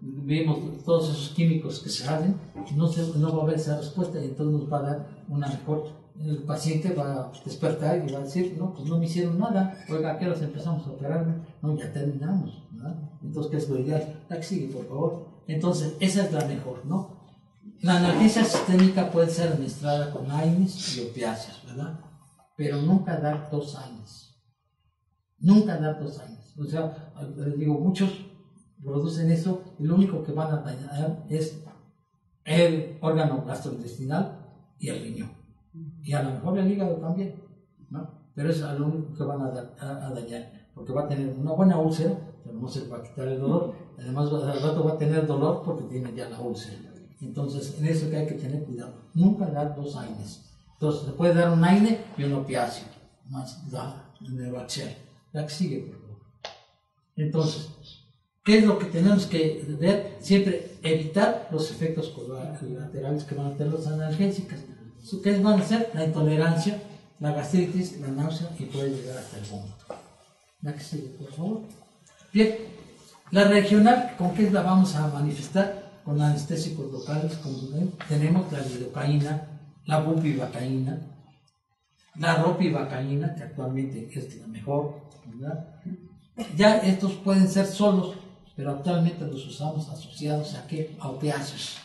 vimos todos esos químicos que salen, no va a haber esa respuesta, y entonces nos va a dar una mejor. El paciente va a despertar y va a decir, no, pues no me hicieron nada, oiga, ¿a qué horas empezamos a operarme? No, ya terminamos, ¿verdad? Entonces, ¿qué es lo ideal? La que sigue, por favor. Entonces, esa es la mejor, ¿no? La analgesia sistémica puede ser administrada con AINES y opiáceos, ¿verdad? pero nunca dar 2 años. Nunca dar 2 años. O sea, les digo, muchos producen eso y lo único que van a dañar es el órgano gastrointestinal y el riñón. Y a lo mejor el hígado también, ¿no? Pero es lo único que van a dañar, porque va a tener una buena úlcera, pero no se va a quitar el dolor. Además, al rato va a tener dolor porque tiene ya la úlcera. Entonces, en eso que hay que tener cuidado. Nunca dar 2 AINES. Entonces, se puede dar un AINE y un opiáceo, más la Nevaxel. La que sigue, por favor. Entonces, ¿qué es lo que tenemos que ver? Siempre evitar los efectos colaterales que van a tener los analgésicos. ¿Qué van a ser? La intolerancia, la gastritis, la náusea y puede llegar hasta el vómito. La que sigue, por favor. Bien, la regional, ¿con qué la vamos a manifestar? Con anestésicos locales, como ven, tenemos la lidocaína, la bupivacaína, la ropivacaína, que actualmente es la mejor, ¿verdad? Ya estos pueden ser solos, pero actualmente los usamos asociados a ¿qué? A opiáceos,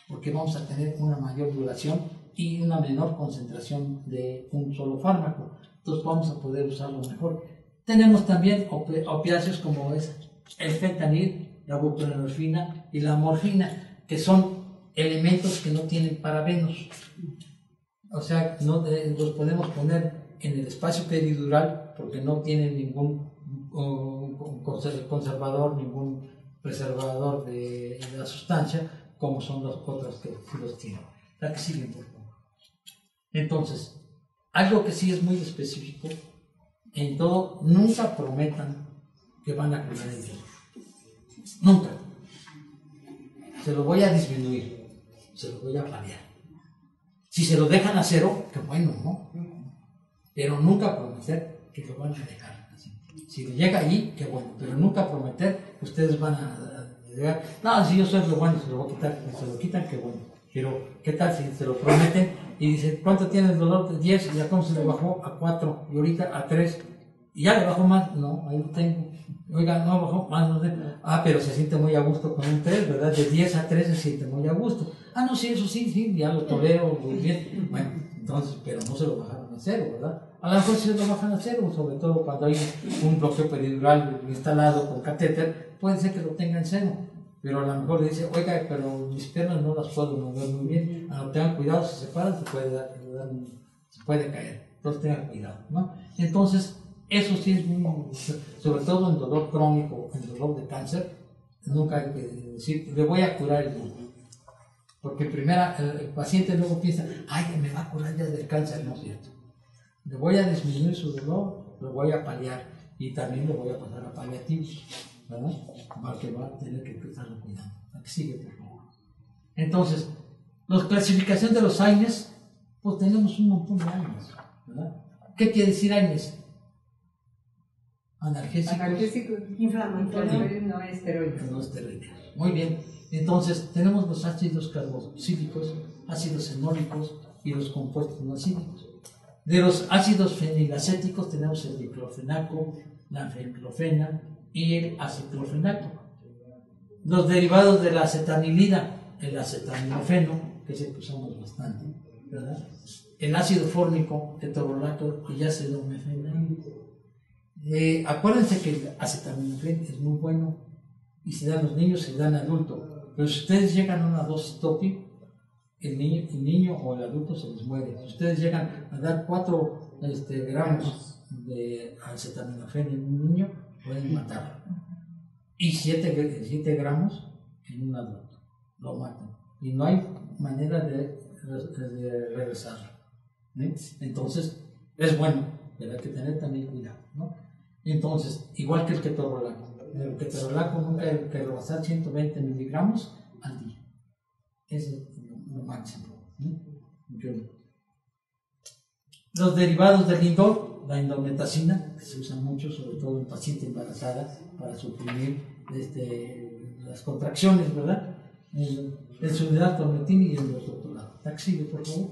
porque vamos a tener una mayor duración y una menor concentración de un solo fármaco. Entonces vamos a poder usarlo mejor. Tenemos también opiáceos como es el fentanil, la buprenorfina y la morfina, que son elementos que no tienen parabenos. O sea, no los podemos poner en el espacio peridural porque no tienen ningún conservador, ningún preservador de la sustancia, como son las otras que sí los tienen. La que sigue, por favor. Entonces, algo que sí es muy específico, en todo, nunca prometan que van a curar el dolor. Nunca. Se lo voy a disminuir, se lo voy a paliar. Si se lo dejan a 0, qué bueno, ¿no? Pero nunca prometer que lo van a dejar así. Si le llega allí, qué bueno, pero nunca prometer que ustedes van a llegar. No, si yo soy lo bueno, se lo voy a quitar, si se lo quitan, qué bueno. Pero, ¿qué tal si se lo prometen y dicen, ¿cuánto tiene el dolor? 10, y entonces le bajó a 4, y ahorita a 3, y ya le bajó más? No, ahí lo tengo. Oiga, no bajó más, no sé. Ah, pero se siente muy a gusto con un 3, ¿verdad? De 10 a 3 se siente muy a gusto. Ah, no, sí, eso sí, ya lo tolero muy bien. Bueno, entonces, pero no se lo bajaron a 0, ¿verdad? A lo mejor si se lo bajan a 0, sobre todo cuando hay un bloqueo peridural instalado con catéter, puede ser que lo tengan 0. Pero a lo mejor le dice, oiga, pero mis piernas no las puedo mover muy bien. No, tengan cuidado, si se paran se puede caer. Entonces tengan cuidado, ¿no? Entonces, eso sí es muy, sobre todo en dolor crónico, en dolor de cáncer, nunca hay que decir, le voy a curar el dolor. Porque primero el paciente luego piensa, ay, me va a curar ya del cáncer, no es cierto. Le voy a disminuir su dolor, lo voy a paliar y también lo voy a pasar a paliativos, ¿verdad? Mal que va a tener que estarlo cuidando. Aquí sigue, por favor. Entonces, la clasificación de los AINES, pues tenemos un montón de AINES, ¿verdad? ¿Qué quiere decir AINES? Analgésicos inflamatorios no esteroides. No esteroides. Muy bien. Entonces, tenemos los ácidos carboxílicos, ácidos enólicos y los compuestos no acídicos. De los ácidos fenilacéticos tenemos el diclofenaco, la fenclofena y el aciclofenaco. Los derivados de la acetanilida, el acetaminofeno, que es el que usamos bastante, ¿verdad? El ácido fórmico, ketorolaco y ácido mefenólico. Acuérdense que el acetaminofén es muy bueno y se dan los niños, se dan adultos. Pero si ustedes llegan a una dosis tope, el niño o el adulto se les muere. Si ustedes llegan a dar 4 gramos de acetaminofén en un niño, pueden matarlo. Y 7 gramos en un adulto, lo matan. Y no hay manera de regresarlo. Entonces, es bueno, pero hay que tener también cuidado, ¿no? Entonces, igual que el ketorolaco. El ketorolaco nunca hay que rebasar 120 miligramos al día. Ese es lo máximo, ¿no? Los derivados del indol, la indometacina, que se usa mucho, sobre todo en paciente embarazada, para suprimir las contracciones, ¿verdad? El sulfidal-tormetina y el metoprolol. Taxide, por favor.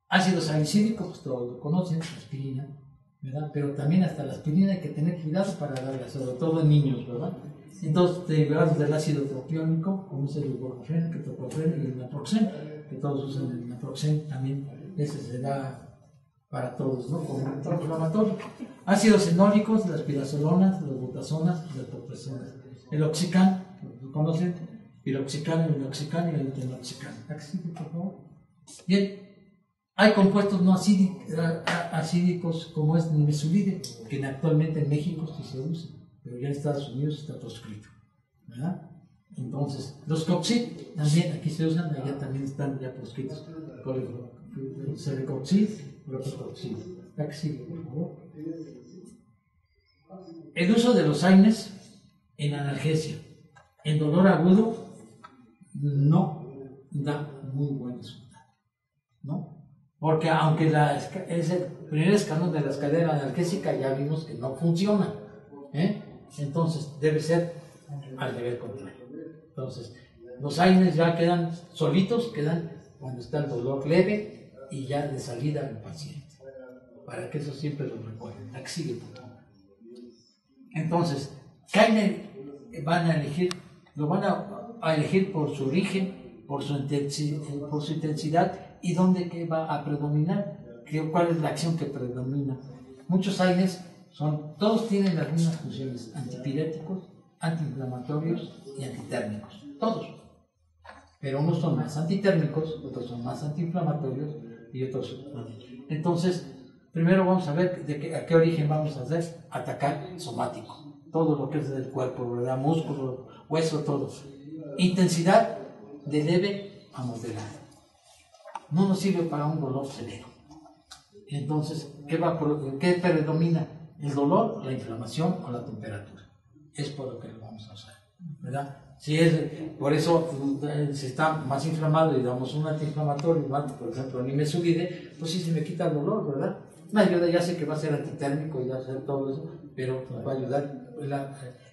Ácido salicílico, pues todos lo conocen, aspirina, ¿verdad? Pero también hasta la aspirina hay que tener cuidado para darla, sobre todo en niños, ¿verdad? Entonces, derivados del ácido propiónico, como es el ibuprofeno, ketoprofeno y el naproxen, que todos usan el naproxen también, ese se da para todos, ¿no? Como antiinflamatorio. Ácidos fenólicos, las pirazolonas, las butazonas, las topresonas. El oxicán, ¿lo conocen? Piroxicano, el inoxicano y el tenoxicano. ¿Aquí, por favor? Bien. Hay compuestos no acídicos como es nimesulide, que actualmente en México sí se usa, pero ya en Estados Unidos está proscrito, ¿verdad? Entonces, los coxid también aquí se usan, allá también están ya proscritos. Celecoxid, brotocoxid. Aquí, por favor. El uso de los AINES en analgesia, en dolor agudo, no da muy buen resultado, ¿no? Porque aunque es el primer escalón de la escalera analgésica, ya vimos que no funciona, entonces debe ser al nivel contrario. Entonces, los AINES ya quedan solitos, quedan cuando está el dolor leve y ya de salida al paciente, para que eso siempre lo recuerden. Aquí sigue, por favor. Entonces, ¿qué AINE van a elegir? Lo van a elegir por su origen, por su intensidad y dónde que va a predominar, cuál es la acción que predomina. Muchos AINES todos tienen las mismas funciones: antipiréticos, antiinflamatorios y antitérmicos, todos. Pero unos son más antitérmicos, otros son más antiinflamatorios y otros son. Entonces, primero vamos a ver a qué origen vamos a atacar somático, todo lo que es del cuerpo, ¿verdad? Músculo, hueso, todo. Intensidad de leve a moderada. No nos sirve para un dolor severo. Entonces, ¿qué predomina? ¿El dolor, la inflamación o la temperatura? Es por lo que lo vamos a usar, ¿verdad? Por eso, si está más inflamado y damos un antiinflamatorio, por ejemplo, nimesulide, pues sí se me quita el dolor, ¿verdad? Me ayuda, ya sé que va a ser antitérmico y va a ser todo eso, pero nos va a ayudar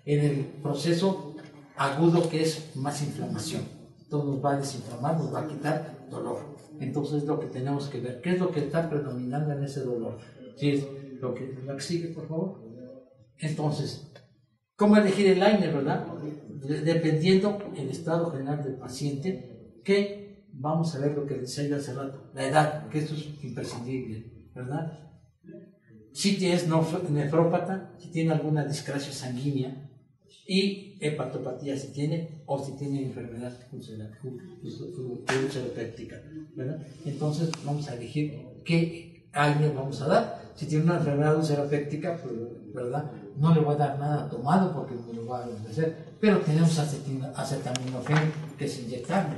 en el proceso agudo que es más inflamación. Todo nos va a desinflamar, nos va a quitar dolor. Entonces, lo que tenemos que ver, ¿qué es lo que está predominando en ese dolor? Si es lo que sigue, por favor. Entonces, ¿cómo elegir el AINE, verdad? Dependiendo del estado general del paciente, que vamos a ver lo que decía yo hace rato, la edad, que esto es imprescindible, ¿verdad? Si es nefrópata, si tiene alguna discrasia sanguínea, y hepatopatía si tiene, o si tiene enfermedad ulceropéptica, ¿verdad? Entonces vamos a elegir qué AINE vamos a dar. Si tiene una enfermedad ulceropéptica, pues, ¿verdad? No le voy a dar nada tomado porque no lo va a envejecer, pero tenemos acetaminofén que es inyectable,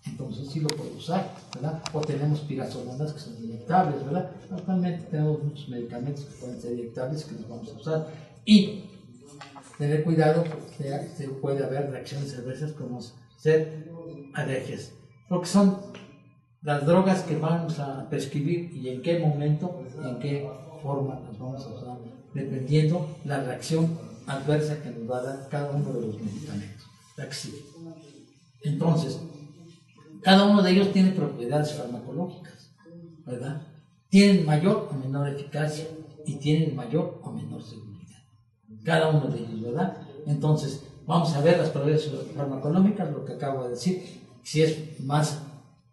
entonces sí lo puedo usar, ¿verdad? O tenemos pirazolonas que son inyectables, ¿verdad? Actualmente tenemos muchos medicamentos que pueden ser inyectables que los vamos a usar. Y tener cuidado porque puede haber reacciones adversas como ser alergias, porque son las drogas que vamos a prescribir y en qué momento, en qué forma las vamos a usar, dependiendo la reacción adversa que nos va a dar cada uno de los medicamentos. Entonces, cada uno de ellos tiene propiedades farmacológicas, ¿verdad? Tienen mayor o menor eficacia y tienen mayor o menor seguridad. Cada uno de ellos, ¿verdad? Entonces, vamos a ver las propiedades farmacológicas, lo que acabo de decir, si es más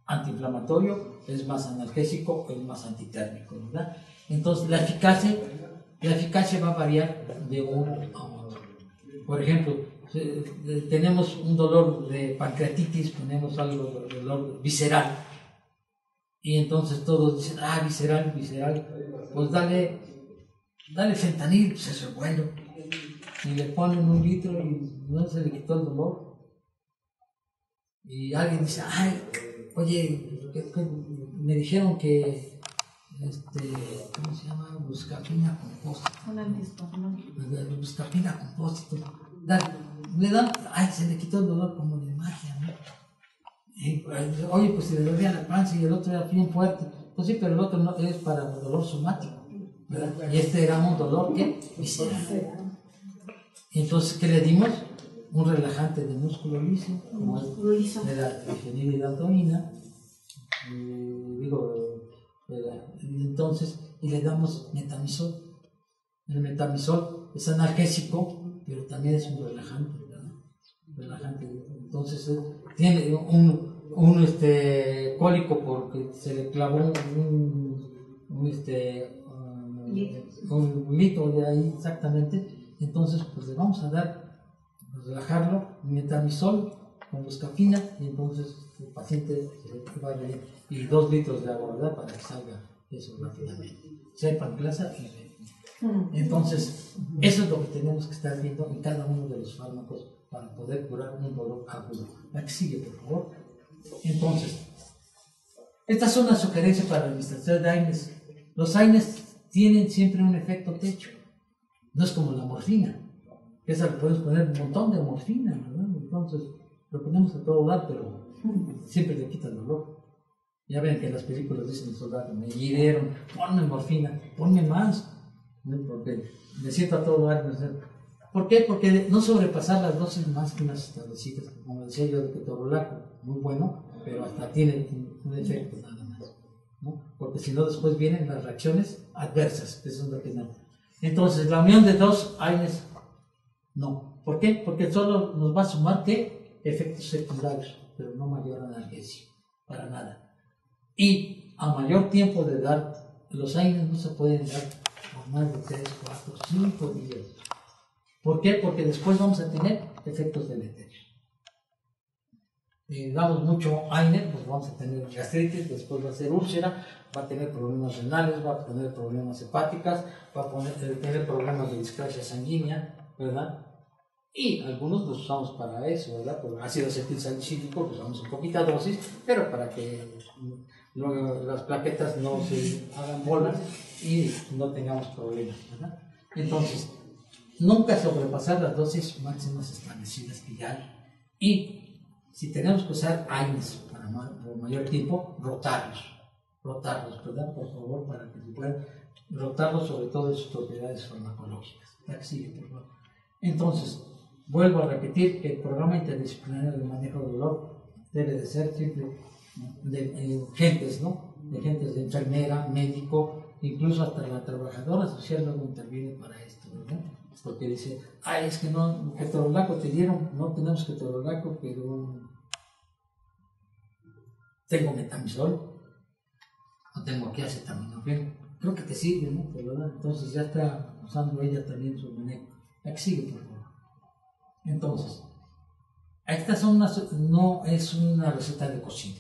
antiinflamatorio, es más analgésico o es más antitérmico, ¿verdad? Entonces, la eficacia va a variar de uno a otro. Por ejemplo, tenemos un dolor de pancreatitis, tenemos algo de dolor visceral, y entonces todos dicen, visceral, pues dale fentanil, pues eso es bueno. Y le ponen 1 litro y no se le quitó el dolor. Y alguien dice, oye, me dijeron que, ¿cómo se llama? Buscapina compósito. Buscapina compósito. Le dan, se le quitó el dolor como de magia, ¿no? Oye, pues si le dolía la panza y el otro era bien fuerte. Pues sí, pero el otro no es para dolor somático, ¿verdad? Y este era un dolor, ¿qué? Visceral. Entonces, ¿qué le dimos? Un relajante de músculo liso, como es de la fenilidaldoína, entonces, y le damos metamizol. El metamizol es analgésico, pero también es un relajante, ¿verdad? Entonces, tiene un cólico porque se le clavó un litro de ahí exactamente. Entonces, pues le vamos a dar, relajarlo, metamizol con buscapina, y entonces el paciente va a venir, y 2 litros de agua, ¿verdad? Para que salga eso rápidamente. Panclasa y Retina. Entonces, eso es lo que tenemos que estar viendo en cada uno de los fármacos para poder curar un dolor agudo. La que sigue, por favor. Entonces, estas son las sugerencias para la administración de AINES. Los AINES tienen siempre un efecto techo. No es como la morfina. Esa le podemos poner un montón de morfina, ¿verdad? Entonces, lo ponemos a todo dar, pero siempre le quita el dolor. Ya ven que en las películas dicen los soldados, me hirieron, ponme morfina, ponme más. ¿No? Porque me siento a todo dar. ¿Por qué? Porque no sobrepasar las dosis máximas establecidas. Como decía yo, de ketorolaco, muy bueno, pero hasta tiene un efecto nada más, ¿no? Porque si no, después vienen las reacciones adversas, que son lo que no. Entonces, la unión de 2 AINES, no. ¿Por qué? Porque solo nos va a sumar, ¿qué? Efectos secundarios, pero no mayor analgesia, para nada. Y a mayor tiempo de dar, los AINES no se pueden dar por más de 3, 4, 5 días. ¿Por qué? Porque después vamos a tener efectos deleterios. Damos mucho AINE, pues vamos a tener gastritis, después va a ser úlcera, va a tener problemas renales, va a tener problemas hepáticas, va a tener problemas de displasia sanguínea, ¿verdad? Y algunos los usamos para eso, ¿verdad? Por ácido acetilsalicílico, pues usamos un poquita dosis, pero para que las plaquetas no se hagan bolas y no tengamos problemas, ¿verdad? Entonces, nunca sobrepasar las dosis máximas establecidas que ya hay. Y si tenemos que usar AINES por mayor tiempo, rotarlos, ¿verdad? Por favor, para que se puedan rotarlos, sobre todo en sus propiedades farmacológicas. La que sigue, por favor. Entonces, vuelvo a repetir que el programa interdisciplinario de manejo del dolor debe de ser siempre de gentes, ¿no? De gentes de enfermera, médico, incluso hasta la trabajadora social luego interviene para esto, ¿verdad? Porque dice, es que no, ketorolaco te dieron, no tenemos ketorolaco, pero tengo metamizol, no tengo aquí acetaminofén, creo que te sirve, ¿no? ¿Verdad? Entonces ya está usando ella también su manejo. Aquí sigue, por favor. Entonces, estas son no es una receta de cocina,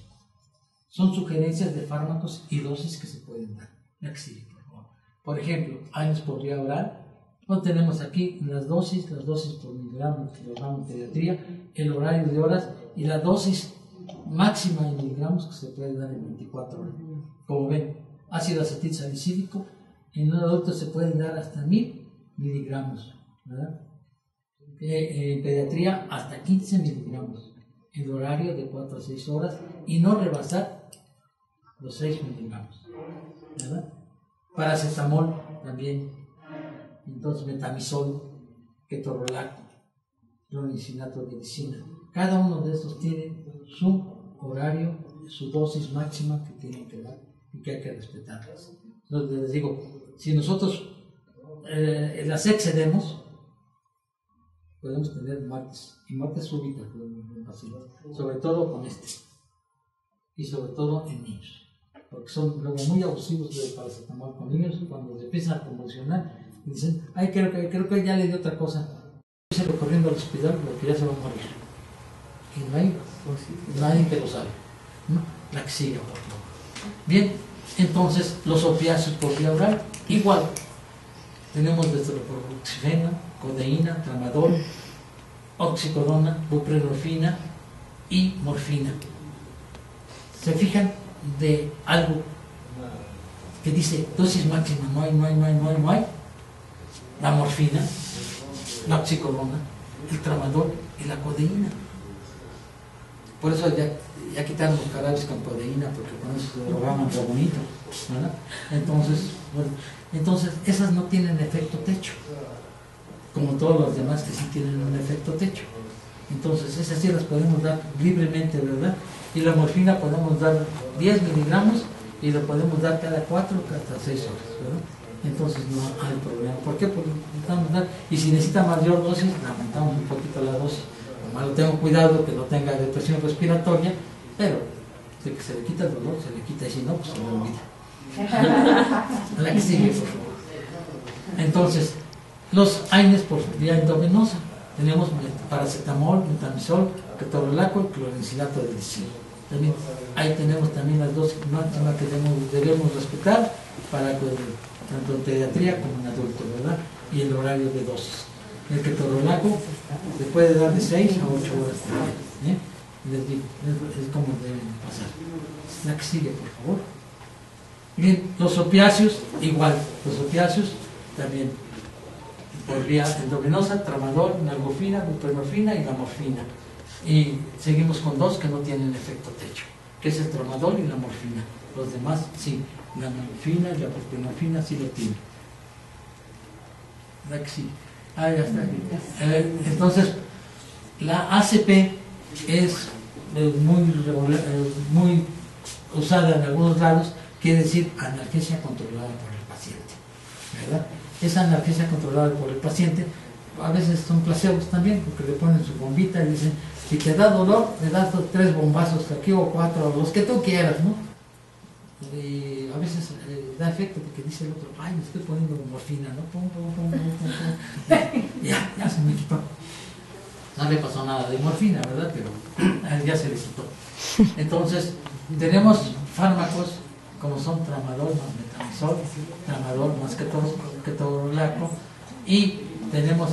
son sugerencias de fármacos y dosis que se pueden dar. Aquí sigue, por favor. Por ejemplo, AINES por vía oral. No tenemos aquí las dosis por miligramo, kilogramo en pediatría, el horario de horas y la dosis máxima en miligramos que se puede dar en 24 horas. Como ven, ácido acetilsalicílico en un adulto se pueden dar hasta 1000 miligramos, ¿verdad? En pediatría hasta 15 miligramos, el horario de 4 a 6 horas y no rebasar los 6 miligramos, ¿verdad? Paracetamol también. Entonces, metamizol, ketorolaco, cloricinato de glicina. Cada uno de estos tiene su horario, su dosis máxima que tienen que dar y que hay que respetarlas. Entonces, les digo, si nosotros las excedemos, podemos tener muertes, y muertes súbitas, sobre todo con y sobre todo en niños, porque son luego muy abusivos del paracetamol con niños, cuando se empiezan a convulsionar. Y dicen, creo que ya le dio otra cosa. Se lo corriendo al hospital porque ya se va a morir. Y no hay nadie que lo sabe, ¿no? La que sigue, por favor. Bien, entonces los opiáceos por vía oral, igual. Tenemos desde proxifena, codeína, tramadol, oxicodona, buprenorfina y morfina. ¿Se fijan de algo que dice dosis máxima? No hay. La morfina, la oxicodona, el tramadol y la codeína. Por eso ya quitaron los cadáveres con codeína, porque con eso se drogaban lo bonito, ¿verdad? Entonces, esas no tienen efecto techo, como todos los demás que sí tienen un efecto techo. Entonces, esas sí las podemos dar libremente, ¿verdad? Y la morfina podemos dar 10 miligramos y lo podemos dar cada 4 o cada 6 horas, ¿verdad? Entonces no hay problema. ¿Por qué? Porque necesitamos dar, y si necesita mayor dosis, aumentamos un poquito la dosis. Lo tengo cuidado que no tenga depresión respiratoria, pero de que se le quita el dolor, se le quita, y si no, pues se le olvida. La que sigue, por favor. Entonces, los AINES por vía endovenosa. Tenemos paracetamol, metamizol, ketorolaco y clorhencilato de lisino. También, ahí tenemos también las dosis máximas que debemos respetar para tanto en pediatría como en adulto, ¿verdad? Y el horario de dosis. El ketorolaco se puede dar de 6 a 8 horas también, ¿eh? Les digo, es como deben pasar. La que sigue, por favor. Bien, los opiáceos, igual, los opiáceos también por vía endovenosa, tramadol, nalgofina, buprenorfina y la morfina. Y seguimos con dos que no tienen efecto techo, que es el tramadol y la morfina. Los demás, sí, la morfina y la buprenorfina sí lo tienen. ¿Verdad que sí? Ah, ya está. Entonces, la ACP es muy usada en algunos lados, quiere decir analgesia controlada por el paciente, ¿verdad? Esa analgesia controlada por el paciente, a veces son placebos también, porque le ponen su bombita y dicen, si te da dolor, le das 3 bombazos aquí o 4, los que tú quieras, ¿no? Y a veces da efecto porque dice el otro, ay, me estoy poniendo morfina, ¿no? Pum, pum, pum, pum, pum, pum. Ya se me quitó. No le pasó nada de morfina, ¿verdad? Pero ya se le quitó. Entonces, tenemos fármacos como son tramadol más metamizol, tramadol más ketorolaco, y tenemos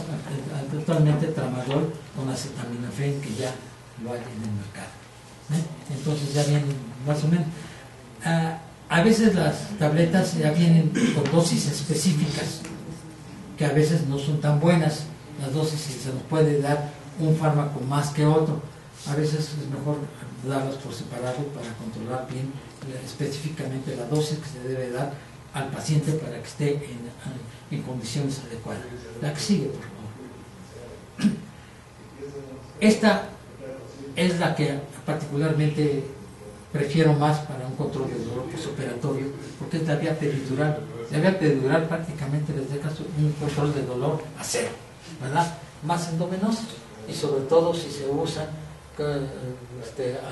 actualmente tramadol con acetaminofén que ya lo hay en el mercado. Entonces ya vienen más o menos. A veces las tabletas ya vienen con dosis específicas que a veces no son tan buenas las dosis y se nos puede dar un fármaco más que otro. A veces es mejor darlas por separado para controlar bien específicamente la dosis que se debe dar al paciente para que esté en condiciones adecuadas. La que sigue, por favor. Esta es la que particularmente prefiero más para un control del dolor postoperatorio, porque es la vía peridural. La vía peridural prácticamente les deja un control de dolor a cero, ¿verdad? Más endovenoso, y sobre todo si se usan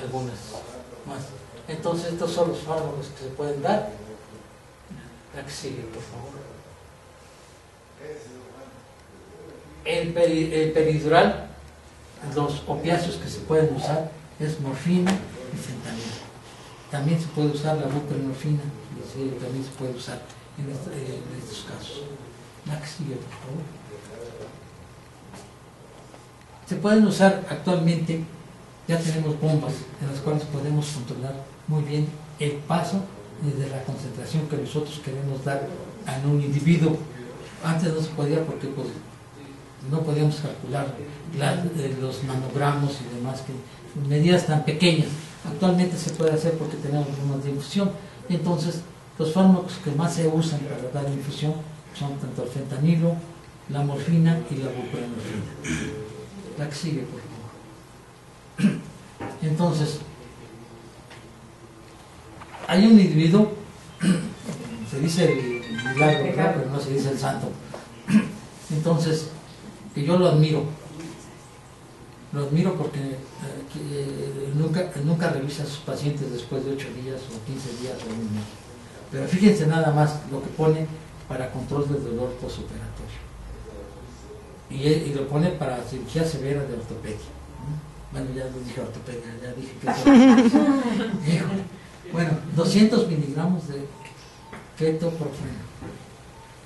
algunas más. Entonces estos son los fármacos que se pueden dar. La que sigue, por favor. El peridural, los opiáceos que se pueden usar es morfina y fentanilo. También se puede usar la buprenorfina, también se puede usar en estos casos. La que sigue, por favor. Se pueden usar actualmente, ya tenemos bombas en las cuales podemos controlar muy bien el paso desde la concentración que nosotros queremos dar a un individuo. Antes no se podía porque pues, no podíamos calcular los nanogramos y demás, que medidas tan pequeñas. Actualmente se puede hacer porque tenemos formas de infusión. Entonces, los fármacos que más se usan para dar infusión son tanto el fentanilo, la morfina y la buprenorfina. La que sigue, por favor. Entonces, hay un individuo, se dice el milagro, ¿no? Pero no se dice el santo. Entonces, que yo lo admiro. Lo admiro porque nunca revisa a sus pacientes después de 8 días o 15 días o un mes. Pero fíjense nada más lo que pone para control del dolor postoperatorio. Y lo pone para cirugía severa de ortopedia. Bueno, ya lo dije ortopedia, ya dije que eso. Bueno, 200 miligramos de ketoprofen,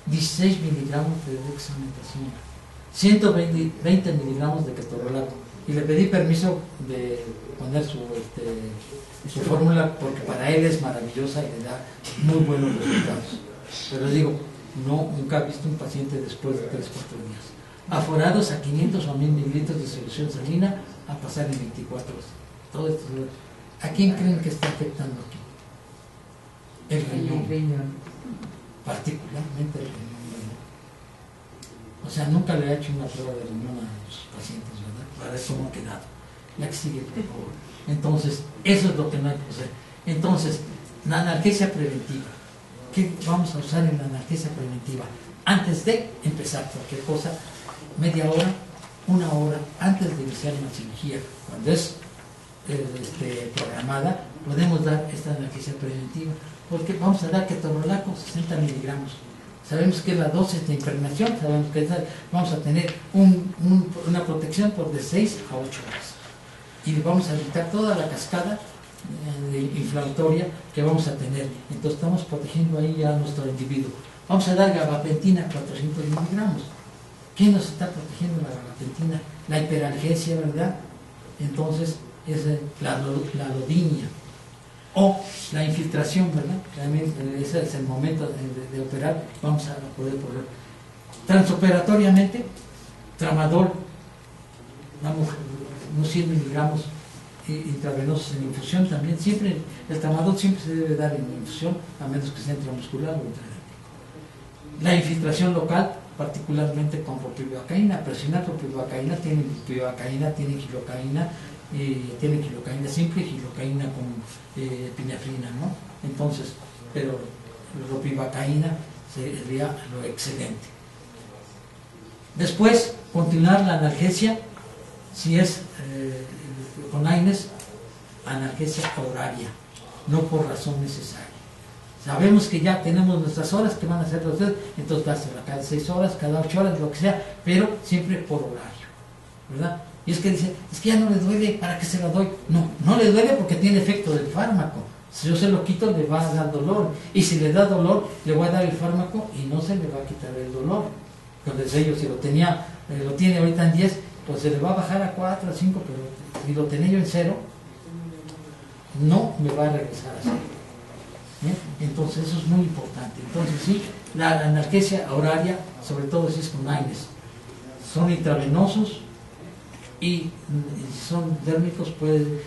16 miligramos de dexametasona, 120 miligramos de ketorolaco. Y le pedí permiso de poner su fórmula porque para él es maravillosa y le da muy buenos resultados. Pero digo, nunca he visto un paciente después de 3-4 días. Aforados a 500 o 1000 mililitros de solución salina a pasar en 24 horas. Todo esto. ¿A quién creen que está afectando aquí? El riñón. Particularmente el riñón. O sea, nunca le ha hecho una prueba de riñón a sus pacientes, ¿verdad? Para ver cómo ha quedado. La que sigue, por favor. Entonces, eso es lo que no hay que hacer. Entonces, la analgesia preventiva. ¿Qué vamos a usar en la analgesia preventiva? Antes de empezar cualquier cosa, media hora, 1 hora antes de iniciar una cirugía, cuando es programada, podemos dar esta analgesia preventiva. porque vamos a dar ketorolaco 60 miligramos. Sabemos que es la dosis de impregnación, sabemos que vamos a tener una protección por de 6 a 8 horas. Y vamos a evitar toda la cascada inflamatoria que vamos a tener. Entonces estamos protegiendo ahí ya a nuestro individuo. Vamos a dar gabapentina 400 miligramos. ¿Qué nos está protegiendo la gabapentina? La hiperalgesia, ¿verdad? Entonces es la lodinia. O la infiltración, ¿verdad? También ese es el momento de operar, vamos a poder poner. Transoperatoriamente, tramadol, unos 100 miligramos intravenosos en infusión también. Siempre, el tramadol siempre se debe dar en infusión, a menos que sea intramuscular o intradermico. La infiltración local, particularmente con ropivacaína, pero si no es ropivacaína, tiene ropivacaína, tiene gilocaína, tiene gilocaína simple y gilocaína con epinefrina, ¿no? Entonces, pero la ropivacaína sería lo excelente. Después, continuar la analgesia, si es con AINES, analgesia horaria, no por razón necesaria. Sabemos que ya tenemos nuestras horas que van a ser los 10, entonces dásela cada 6 horas, cada 8 horas, lo que sea, pero siempre por horario, ¿verdad? Y es que dice, es que ya no le duele, ¿para qué se la doy? No, no le duele porque tiene efecto del fármaco. Si yo se lo quito, le va a dar dolor. Y si le da dolor, le voy a dar el fármaco y no se le va a quitar el dolor. Entonces ellos, si lo tiene ahorita en 10, pues se le va a bajar a 4, a 5, pero si lo tenía yo en 0, no me va a regresar a 0. Entonces eso es muy importante. Entonces sí, la analgesia horaria, sobre todo si es con AINES, son intravenosos y si son dérmicos pueden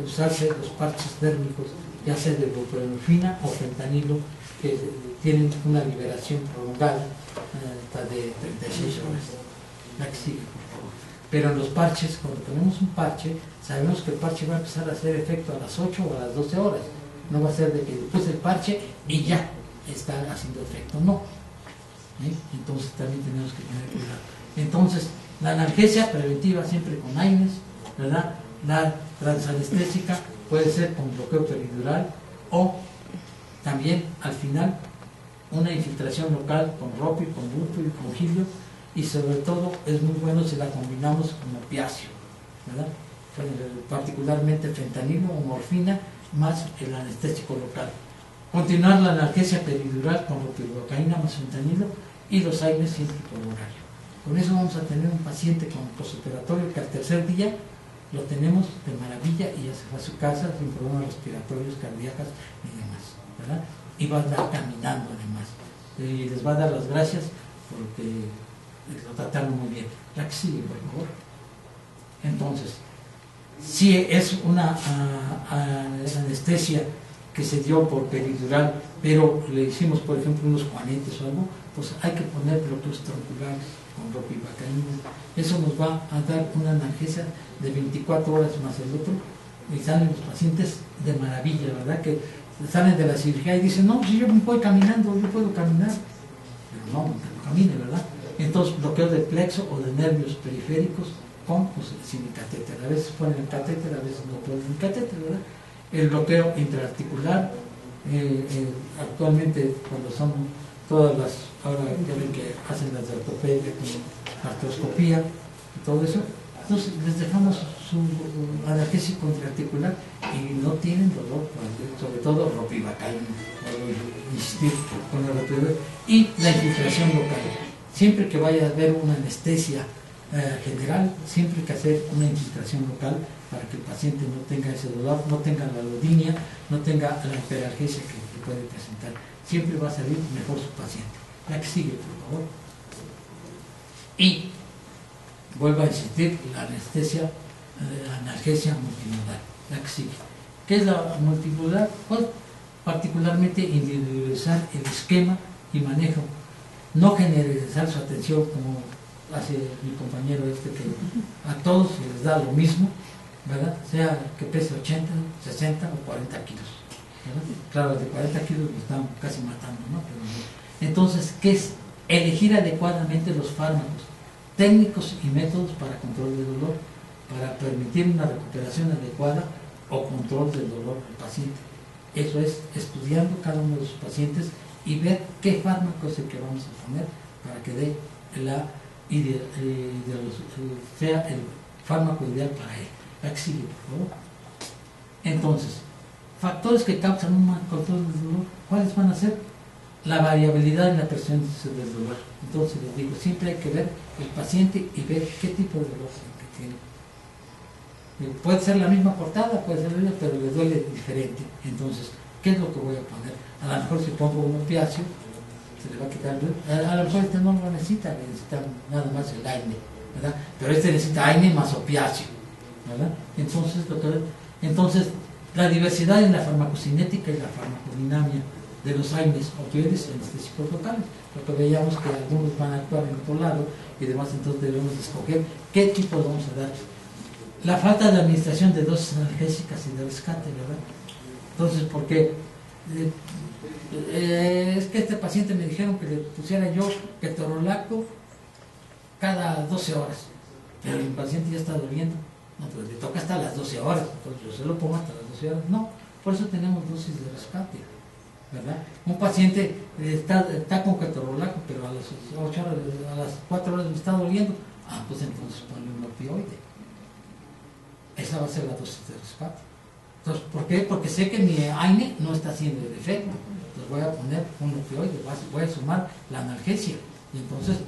usarse los parches dérmicos, ya sea de buprenorfina o fentanilo, que tienen una liberación prolongada hasta de 36 horas. La que sigue, por favor. Pero en los parches, cuando ponemos un parche, sabemos que el parche va a empezar a hacer efecto a las 8 o a las 12 horas. No va a ser de que puse el parche y ya está haciendo efecto, no. Entonces también tenemos que tener cuidado. Entonces, la analgesia preventiva siempre con AINES, ¿verdad? La transanestésica puede ser con bloqueo peridural o también al final una infiltración local con ropi, con bupo y con gilio, y sobre todo es muy bueno si la combinamos con opiáceo, ¿verdad? Particularmente fentanilo o morfina más el anestésico local. Continuar la analgesia peridural con ropivacaína más fentanilo y los AINES siempre por horario. Con eso vamos a tener un paciente con postoperatorio que al tercer día lo tenemos de maravilla y ya se va a su casa sin problemas respiratorios, cardíacas y demás, ¿verdad? Y va a andar caminando además. Y les va a dar las gracias porque lo trataron muy bien. La que sigue, por favor. Entonces, si es una anestesia que se dio por peridural, pero le hicimos, por ejemplo, unos juanetes o algo, pues hay que poner bloqueos tronculares con ropivacaína. Eso nos va a dar una analgesia de 24 horas más el otro, y salen los pacientes de maravilla, ¿verdad? Que salen de la cirugía y dicen, no, si yo me voy caminando, yo puedo caminar. Pero no camine, ¿verdad? Entonces, bloqueo de plexo o de nervios periféricos con o sin el catéter. A veces ponen el catéter, a veces no ponen el catéter, ¿verdad? El bloqueo intraarticular, actualmente cuando son todas las, ahora ya ven que hacen las de ortopedia con artroscopía y todo eso, entonces les dejamos su analgésico intraarticular y no tienen dolor, sobre todo ropivacaína, insistir con la ropivacaína y la infiltración local. Siempre que vaya a haber una anestesia general, siempre hay que hacer una infiltración local para que el paciente no tenga ese dolor, no tenga la lodinia, no tenga la hiperalgesia que puede presentar. Siempre va a salir mejor su paciente. La que sigue, por favor. Y vuelvo a insistir, la anestesia, la analgesia multimodal. La que sigue. ¿Qué es la multimodal? Pues particularmente individualizar el esquema y manejo, no generalizar su atención como hace mi compañero que a todos les da lo mismo, ¿verdad? Sea que pese 80, 60 o 40 kilos, ¿verdad? Claro, el de 40 kilos lo están casi matando, ¿no? Pero, entonces, ¿qué es? Elegir adecuadamente los fármacos, técnicos y métodos para control del dolor, para permitir una recuperación adecuada o control del dolor del paciente. Eso es estudiando cada uno de sus pacientes y ver qué fármaco es el que vamos a poner para que dé sea el fármaco ideal para él. Aquí sigue, por favor. Entonces, factores que causan un mal control del dolor, ¿cuáles van a ser? La variabilidad en la persistencia del dolor. Entonces les digo, siempre hay que ver el paciente y ver qué tipo de dolor es el que tiene. Puede ser la misma portada, puede ser la misma, pero le duele diferente. Entonces, ¿qué es lo que voy a poner? A lo mejor si pongo un opiáceo, se le va a quitar el dolor. A lo mejor este no lo necesita, necesita nada más el AINE, ¿verdad? Pero este necesita AINE más opiáceo, ¿verdad? Entonces, doctor, la diversidad en la farmacocinética y la farmacodinamia de los AINES opioides anestésicos locales, porque veíamos que algunos van a actuar en otro lado y demás, entonces debemos escoger qué tipo vamos a dar. La falta de administración de dosis analgésicas y de rescate, ¿verdad? Entonces, porque es que este paciente me dijeron que le pusiera yo ketorolaco cada 12 horas, pero el paciente ya está durmiendo. No, pues le toca hasta las 12 horas, entonces yo se lo pongo hasta las 12 horas. No, por eso tenemos dosis de rescate, ¿verdad? Un paciente está con ketorolaco, pero a las 8 horas, a las 4 horas me está doliendo. Pues entonces ponle un opioide. Esa va a ser la dosis de rescate. Entonces, ¿por qué? Porque sé que mi AINE no está haciendo el efecto. Entonces voy a poner un opioide, voy a sumar la analgesia. Y entonces,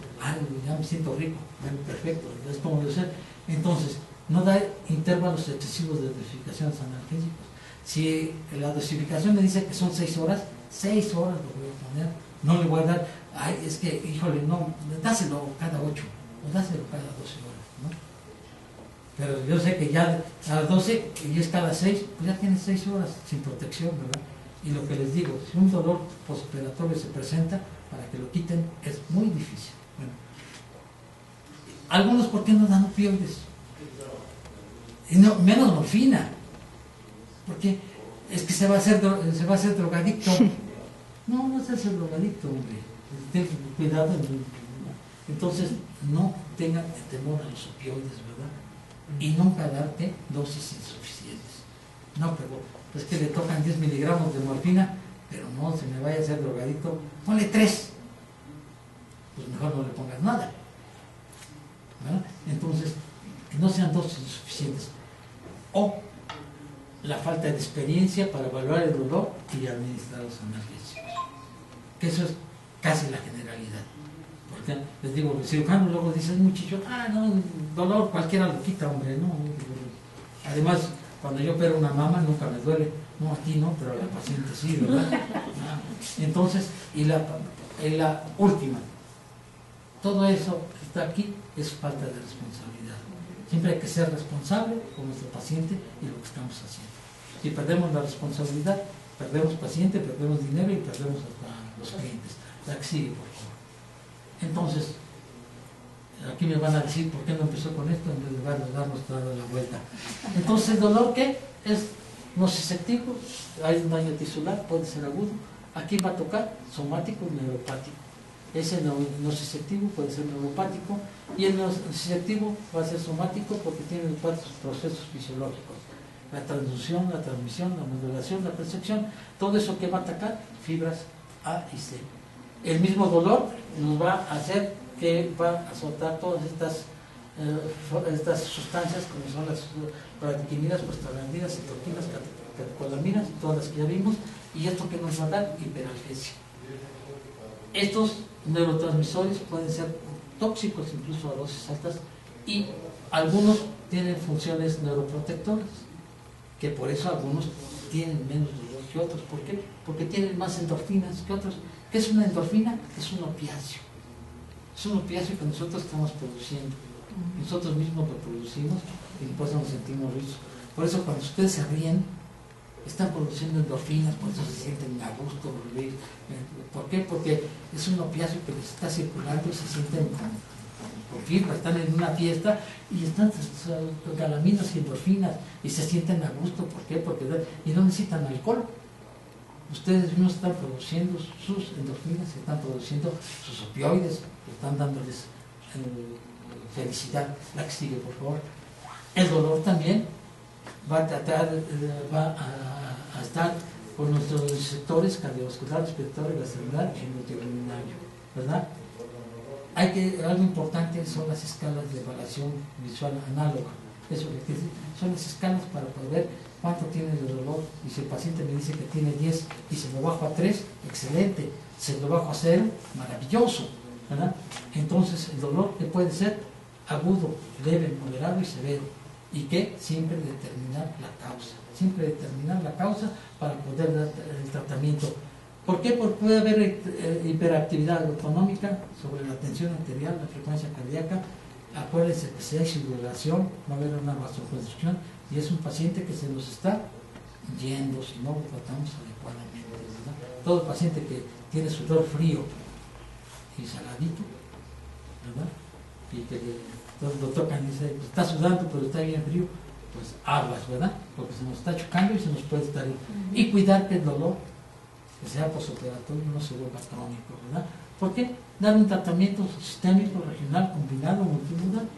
ya me siento rico, bueno, perfecto, es como debe ser. Entonces, no da intervalos excesivos de dosificaciones analgésicas. Si la dosificación me dice que son 6 horas, 6 horas lo voy a poner. No le voy a dar, es que, híjole, no, dáselo cada 8, o dáselo cada 12 horas, ¿no? Pero yo sé que ya a las 12 y es cada 6, pues ya tiene 6 horas sin protección, ¿verdad? Y lo que les digo, si un dolor postoperatorio se presenta, para que lo quiten es muy difícil. Bueno, algunos, ¿por qué no dan opioides? Y no, menos morfina, porque es que se va a hacer drogadicto. No se hace drogadicto, hombre. Ten cuidado. Entonces, no tengan temor a los opioides, ¿verdad? Y nunca darte dosis insuficientes. No, pero es que le tocan 10 miligramos de morfina, pero no se me vaya a hacer drogadicto, ponle 3. Pues mejor no le pongas nada, ¿verdad? Entonces, que no sean dosis insuficientes. O la falta de experiencia para evaluar el dolor y administrar los analgésicos. Que eso es casi la generalidad. Porque les digo, el cirujano luego dice, muchacho, no, dolor cualquiera lo quita, hombre, no. Además, cuando yo opero una mama nunca me duele. No, a ti no, pero a la paciente sí, ¿verdad? Entonces, y la última, todo eso que está aquí es falta de responsabilidad. Siempre hay que ser responsable con nuestro paciente y lo que estamos haciendo. Si perdemos la responsabilidad, perdemos paciente, perdemos dinero y perdemos hasta los clientes. La que sigue, por favor. Entonces, aquí me van a decir por qué no empezó con esto en vez de darnos toda la vuelta. Entonces, el dolor, ¿qué? Es nociceptivo, hay un daño tisular, puede ser agudo. Aquí va a tocar somático y neuropático. Ese nociceptivo puede ser neuropático y el nociceptivo va a ser somático porque tiene varios procesos fisiológicos. La transducción, la transmisión, la modulación, la percepción, todo eso que va a atacar fibras A y C. El mismo dolor nos va a hacer que va a soltar todas estas sustancias como son las bradykininas, prostaglandinas, citoquinas, catecolaminas, todas las que ya vimos, y esto que nos va a dar hiperalgesia. Estos neurotransmisores pueden ser tóxicos incluso a dosis altas y algunos tienen funciones neuroprotectoras, que por eso algunos tienen menos dolor que otros. ¿Por qué? Porque tienen más endorfinas que otros. ¿Qué es una endorfina? Es un opiáceo. Es un opiáceo que nosotros estamos produciendo. Nosotros mismos lo producimos y después nos sentimos ricos. Por eso cuando ustedes se ríen, están produciendo endorfinas, por eso se sienten a gusto. ¿Por qué? Porque es un opiáceo que les está circulando y se sienten con fibra, están en una fiesta y están galaminas y endorfinas y se sienten a gusto. ¿Por qué? Y no necesitan alcohol. Ustedes mismos están produciendo sus endorfinas, están produciendo sus opioides, están dándoles felicidad. La que sigue, por favor. El dolor también va a estar con nuestros sectores cardiovascular, respiratorio, gastrointestinal y multiorinario, ¿verdad? Algo importante son las escalas de evaluación visual análoga. Eso que son las escalas para poder ver cuánto tiene de dolor. Y si el paciente me dice que tiene 10 y se lo bajo a 3, excelente. Se lo bajo a 0, maravilloso, ¿verdad? Entonces el dolor que puede ser agudo, leve, moderado y severo. Y que siempre determinar la causa. Siempre determinar la causa para poder dar el tratamiento. ¿Por qué? Porque puede haber hiperactividad autonómica sobre la tensión arterial, la frecuencia cardíaca. Acuérdense que si hay sudoración, va a haber una vasoconstricción y es un paciente que se nos está yendo si no lo tratamos adecuadamente, ¿verdad? Todo paciente que tiene sudor frío y saladito, ¿verdad? Y que lo tocan y dice, pues está sudando pero está bien frío, pues aguas, ¿verdad? Porque se nos está chocando y se nos puede estar ahí. Y cuidar que el dolor, que sea posoperatorio, no se vuelva crónico, ¿verdad? ¿Por qué? Dar un tratamiento sistémico, regional, combinado, multimodal.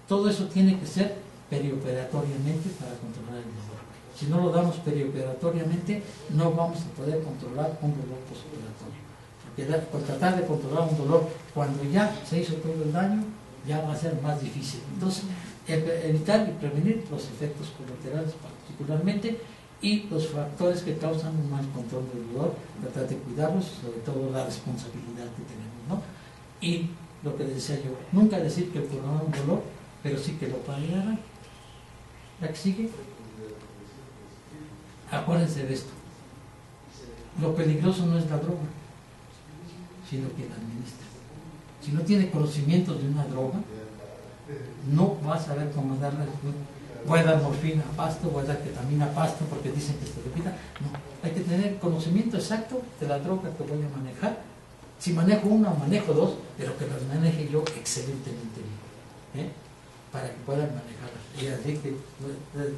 Todo eso tiene que ser perioperatoriamente para controlar el dolor. Si no lo damos perioperatoriamente, no vamos a poder controlar un dolor posoperatorio. Porque por tratar de controlar un dolor cuando ya se hizo todo el daño, ya va a ser más difícil. Entonces, evitar y prevenir los efectos colaterales particularmente y los factores que causan un mal control del dolor, tratar de cuidarlos, sobre todo la responsabilidad que tenemos, ¿no? Y lo que les decía yo, nunca decir que curaron un dolor, pero sí que lo paliaran. La que sigue, acuérdense de esto, lo peligroso no es la droga, sino que la administra. Si no tiene conocimientos de una droga, no va a saber cómo darle. Voy a dar morfina a pasto, voy a dar ketamina a pasto porque dicen que se repita. No, hay que tener conocimiento exacto de la droga que voy a manejar. Si manejo una o manejo dos, pero que las maneje yo excelentemente bien, para que puedan manejarlas. Y así que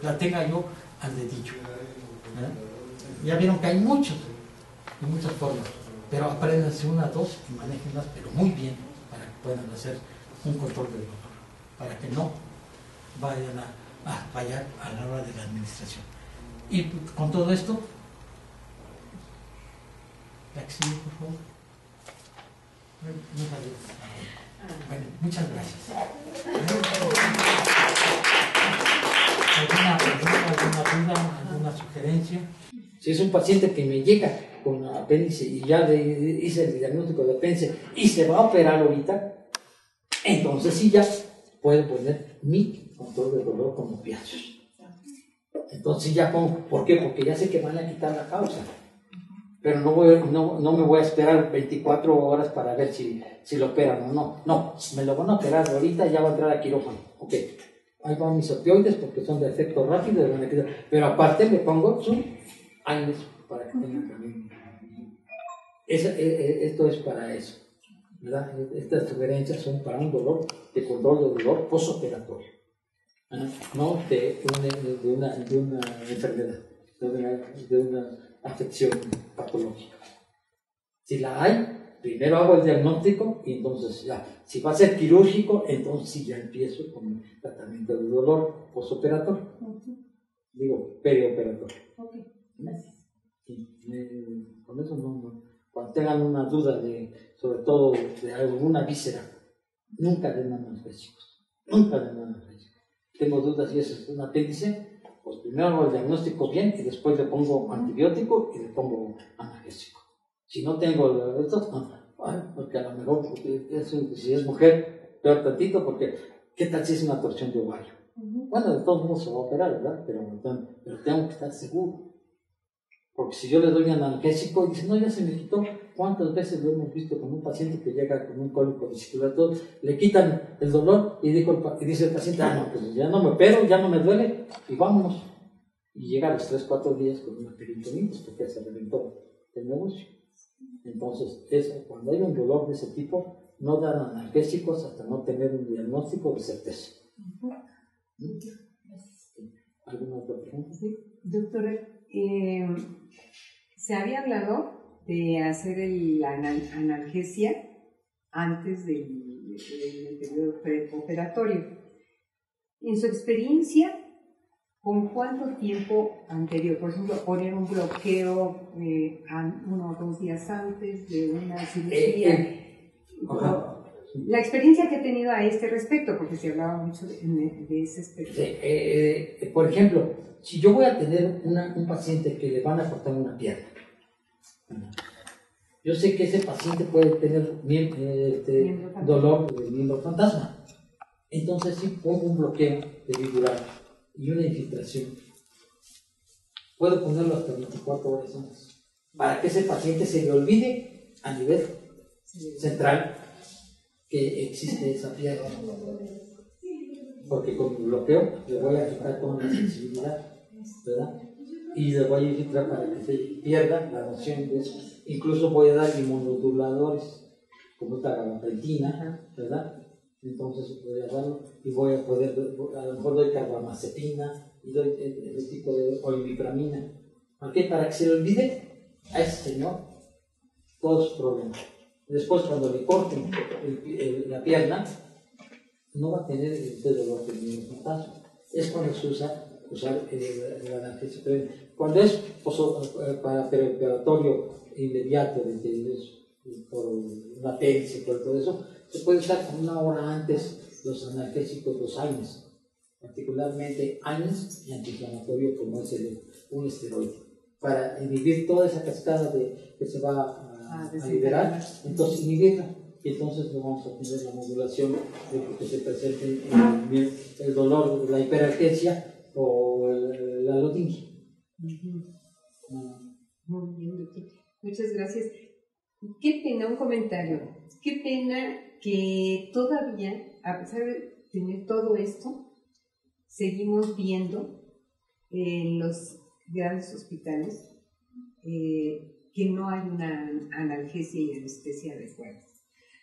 la tenga yo al dedillo. Ya vieron que hay muchos, de muchas formas, pero apréndanse una, dos y manéjenlas, pero muy bien, para que puedan hacer un control del dolor, para que no vayan a fallar a la hora de la administración. Y con todo esto, la que sigue, por favor. Bueno, muchas gracias. ¿Alguna duda, alguna sugerencia? Si es un paciente que me llega con apéndice y ya le hice el diagnóstico de apéndice y se va a operar ahorita, entonces sí ya puedo poner mi control de dolor con opiáceos. Entonces ya pongo, ¿por qué? Porque ya sé que van a quitar la causa. Pero no me voy a esperar 24 horas para ver si lo operan o no. No, me lo van a operar ahorita, ya va a entrar a quirófano. Ok, ahí van mis opioides porque son de efecto rápido, pero aparte le pongo su AINES para que tengan también. Esto es para eso, ¿verdad? Estas sugerencias son para un dolor de control de dolor postoperatorio, no de una enfermedad, de una afección patológica. Si la hay, primero hago el diagnóstico y entonces ya, si va a ser quirúrgico, entonces sí ya empiezo con el tratamiento del dolor postoperatorio. Digo, perioperatorio. Gracias. Con eso cuando tengan una duda sobre todo de alguna víscera, nunca den analgésicos. Nunca den analgésicos. Tengo dudas si eso es un apéndice, pues primero hago el diagnóstico bien y después le pongo antibiótico y le pongo analgésico. Si no tengo estos, porque a lo mejor, si es mujer, peor tantito, porque ¿qué tal si es una torsión de ovario? Bueno, de todos modos se va a operar, ¿verdad? Pero tengo que estar seguro. Porque si yo le doy un analgésico y dice, no, ya se me quitó. ¿Cuántas veces lo hemos visto con un paciente que llega con un cólico vesicular? Le quitan el dolor y dice el paciente, no, pues ya no me opero, ya no me duele, y vámonos. Y llega a los 3-4 días con una peritonitis porque se reventó el negocio. Entonces, cuando hay un dolor de ese tipo, no dan analgésicos hasta no tener un diagnóstico de certeza. ¿Alguna otra pregunta? Sí, doctora, se había hablado de hacer la analgesia antes del periodo preoperatorio. En su experiencia, ¿con cuánto tiempo anterior? Por ejemplo, poner un bloqueo 1 o 2 días antes de una cirugía. La experiencia que he tenido a este respecto, porque se hablaba mucho de ese aspecto. Por ejemplo, si yo voy a tener un paciente que le van a cortar una pierna, yo sé que ese paciente puede tener dolor de miembro fantasma. Entonces sí pongo un bloqueo de vibular y una infiltración. Puedo ponerlo hasta 24 horas antes, para que ese paciente se le olvide a nivel central que existe esa pierna. Porque con el bloqueo le voy a quitar toda la sensibilidad, ¿verdad? Y le voy a infiltrar para que se pierda la noción de eso. Incluso voy a dar inmunomoduladores, como esta gabapentina, ¿verdad? Entonces voy a darlo y voy a poder, a lo mejor doy carbamazepina y doy el tipo de olivipramina. ¿Por qué? Para que se le olvide a ese señor todos sus problemas. Después, cuando le corten la pierna, no va a tener este dolor del mismo fantasma. Es cuando se usa el analgésico. Cuando es para preoperatorio inmediato, por una apéndice, por todo eso, se puede usar 1 hora antes los analgésicos, los AINES, particularmente AINES y antiinflamatorio como es un esteroide, para inhibir toda esa cascada que se va a liberar, entonces inhibirla, y entonces no vamos a tener la modulación de que se presente el dolor, la hiperalgesia o la lotingia. Muy bien, doctor. Muchas gracias. Qué pena, un comentario. Qué pena que todavía, a pesar de tener todo esto, seguimos viendo en los grandes hospitales que no hay una analgesia y anestesia adecuada.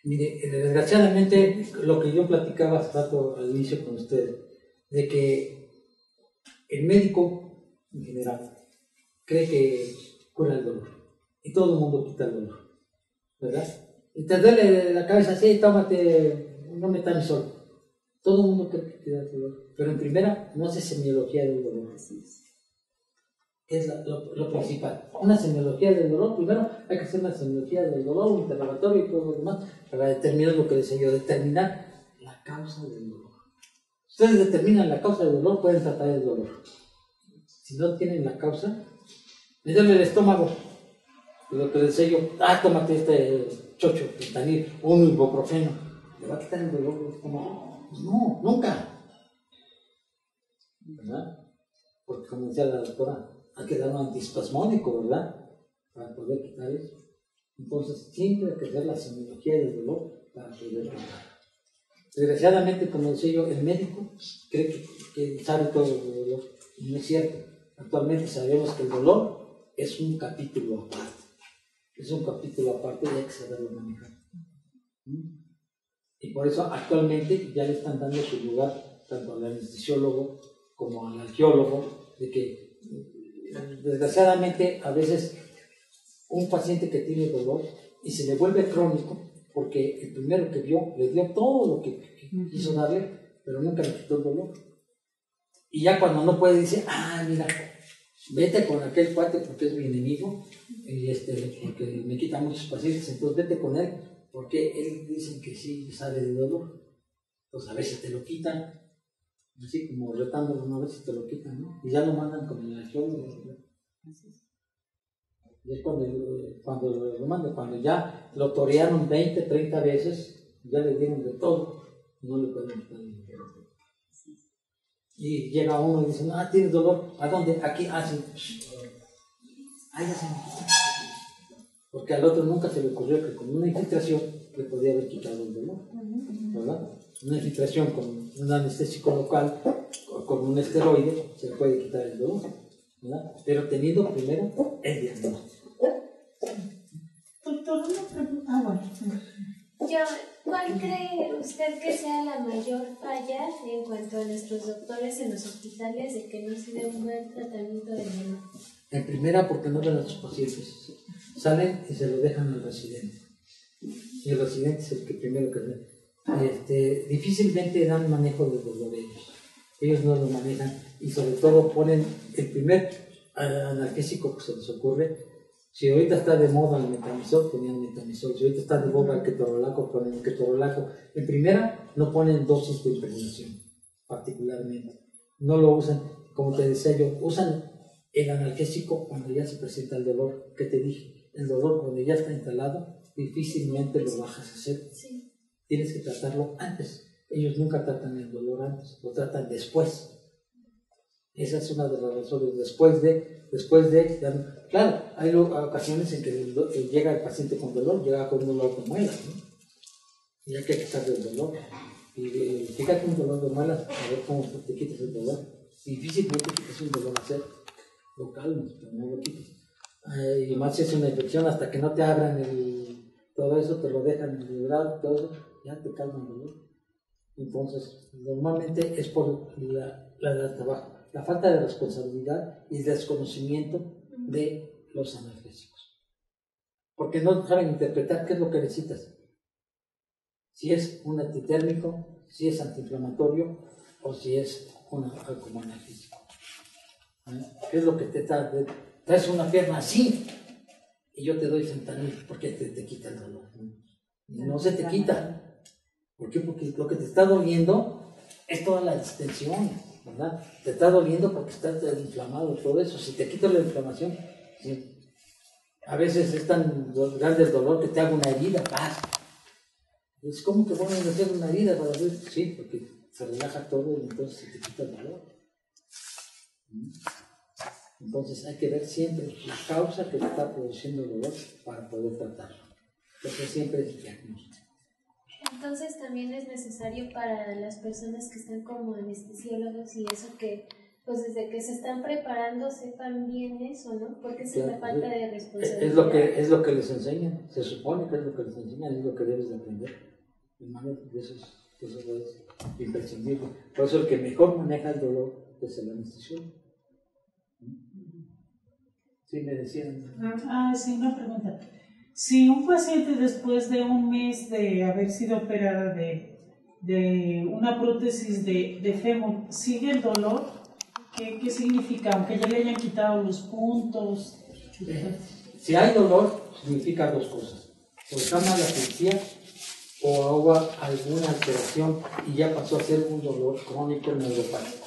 Mire, desgraciadamente, lo que yo platicaba hace rato al inicio con usted, de que el médico en general cree que cura el dolor y todo el mundo quita el dolor, ¿verdad? Y te duele la cabeza, sí, tómate, no metamizol. Todo el mundo cree que quita el dolor, pero en primera no hace semiología del dolor. Es lo principal. Una semiología del dolor, primero hay que hacer una semiología del dolor, un interrogatorio y todo lo demás, para determinar lo que decía yo, determinar la causa del dolor. Si ustedes determinan la causa del dolor, pueden tratar el dolor. Si no tienen la causa, me duele el estómago. Lo que les decía yo, tómate este chocho, fentanil, un ibuprofeno. ¿Le va a quitar el dolor del estómago? Pues no, nunca. ¿Verdad? Porque como decía la doctora, hay que dar un antiespasmódico, ¿verdad? Para poder quitar eso. Entonces, siempre hay que hacer la semiología del dolor para poder quitar. Desgraciadamente, como decía yo, el médico cree que sabe todo el dolor. Y no es cierto. Actualmente sabemos que el dolor es un capítulo aparte. Es un capítulo aparte y hay que saberlo manejar. Y por eso actualmente ya le están dando su lugar tanto al anestesiólogo como al angiólogo, de que desgraciadamente a veces un paciente que tiene dolor y se le vuelve crónico porque el primero que vio le dio todo lo que quiso darle, pero nunca le quitó el dolor. Y ya cuando no puede dice, mira, vete con aquel cuate porque es mi enemigo y porque me quita muchos pacientes, entonces vete con él porque él dicen que sí sabe de dolor. Entonces a veces te lo quitan, así como retándolo, una vez te lo quitan, ¿no? Y ya lo mandan con el angiólogo. Y es cuando lo mandan, cuando ya lo torearon 20, 30 veces, ya le dieron de todo, no le pueden quitar el dolor. Y llega uno y dice, ¿tienes dolor? ¿A dónde? Aquí, sí. Ya se me quita. Porque al otro nunca se le ocurrió que con una infiltración le podía haber quitado el dolor, ¿verdad? Una infiltración con un anestésico local, con un esteroide, se le puede quitar el dolor, ¿verdad? Pero teniendo primero el diagnóstico. Doctor, una pregunta. ¿Cuál cree usted que sea la mayor falla en cuanto a nuestros doctores en los hospitales de que no se dé un buen tratamiento de dolor? En primera, porque no ven a sus pacientes. Salen y se lo dejan al residente. Y el residente es el que primero que ve. Difícilmente dan manejo de dolor de ellos. ellos no lo manejan y sobre todo ponen el primer analgésico que se les ocurre. Si ahorita está de moda el metamizol, ponían metamizol. Si ahorita está de moda el ketorolaco, ponen el ketorolaco. En primera, no ponen dosis de impregnación, particularmente. No lo usan, como te decía yo, usan el analgésico cuando ya se presenta el dolor, que te dije. El dolor cuando ya está instalado, difícilmente lo bajas a cero. Sí. Tienes que tratarlo antes. Ellos nunca tratan el dolor antes, lo tratan después. Esa es una de las razones. Después de claro, hay ocasiones en que llega el paciente con dolor, llega con un dolor de muelas, ¿no? Y hay que quitarle el dolor. Y fíjate un dolor de muelas, a ver cómo te quitas el dolor. Difícilmente quitas un dolor a cero. Lo calmas, pero no lo quitas. Y más si es una infección, hasta que no te abran todo eso, te lo dejan liberado, todo eso, ya te calma el dolor. Entonces, normalmente es por la trabajo. La falta de responsabilidad y desconocimiento de los analgésicos. Porque no saben interpretar qué es lo que necesitas. Si es un antitérmico, si es antiinflamatorio o si es algo como analgésico. ¿Qué es lo que te traes una pierna así y yo te doy fentanil porque te quita el dolor? No se te quita. ¿Por qué? Porque lo que te está doliendo es toda la distensión, ¿verdad? Te está doliendo porque estás inflamado, todo eso. Si te quitas la inflamación, ¿sí? A veces es tan grande el dolor que te haga una herida, ¡paz! Es como que ponen a hacer una herida para ver, sí, porque se relaja todo y entonces se te quita el dolor. Entonces hay que ver siempre la causa que te está produciendo el dolor para poder tratarlo. Entonces siempre es diagnóstico. Entonces también es necesario para las personas que están como anestesiólogos y eso que, pues desde que se están preparando sepan bien eso, ¿no? Porque esa es la falta de responsabilidad. Es lo que les enseñan, se supone que es lo que les enseñan, es lo que debes de aprender. Eso es imprescindible. Por eso el que mejor maneja el dolor es el anestesiólogo. Sí, me decían. Sí, una pregunta. Si un paciente después de un mes de haber sido operada de una prótesis de fémur, ¿sigue el dolor? ¿Qué significa? Aunque ya le hayan quitado los puntos. Si hay dolor, significa dos cosas. O está mal la asfixia o hubo alguna alteración y ya pasó a ser un dolor crónico neuropático.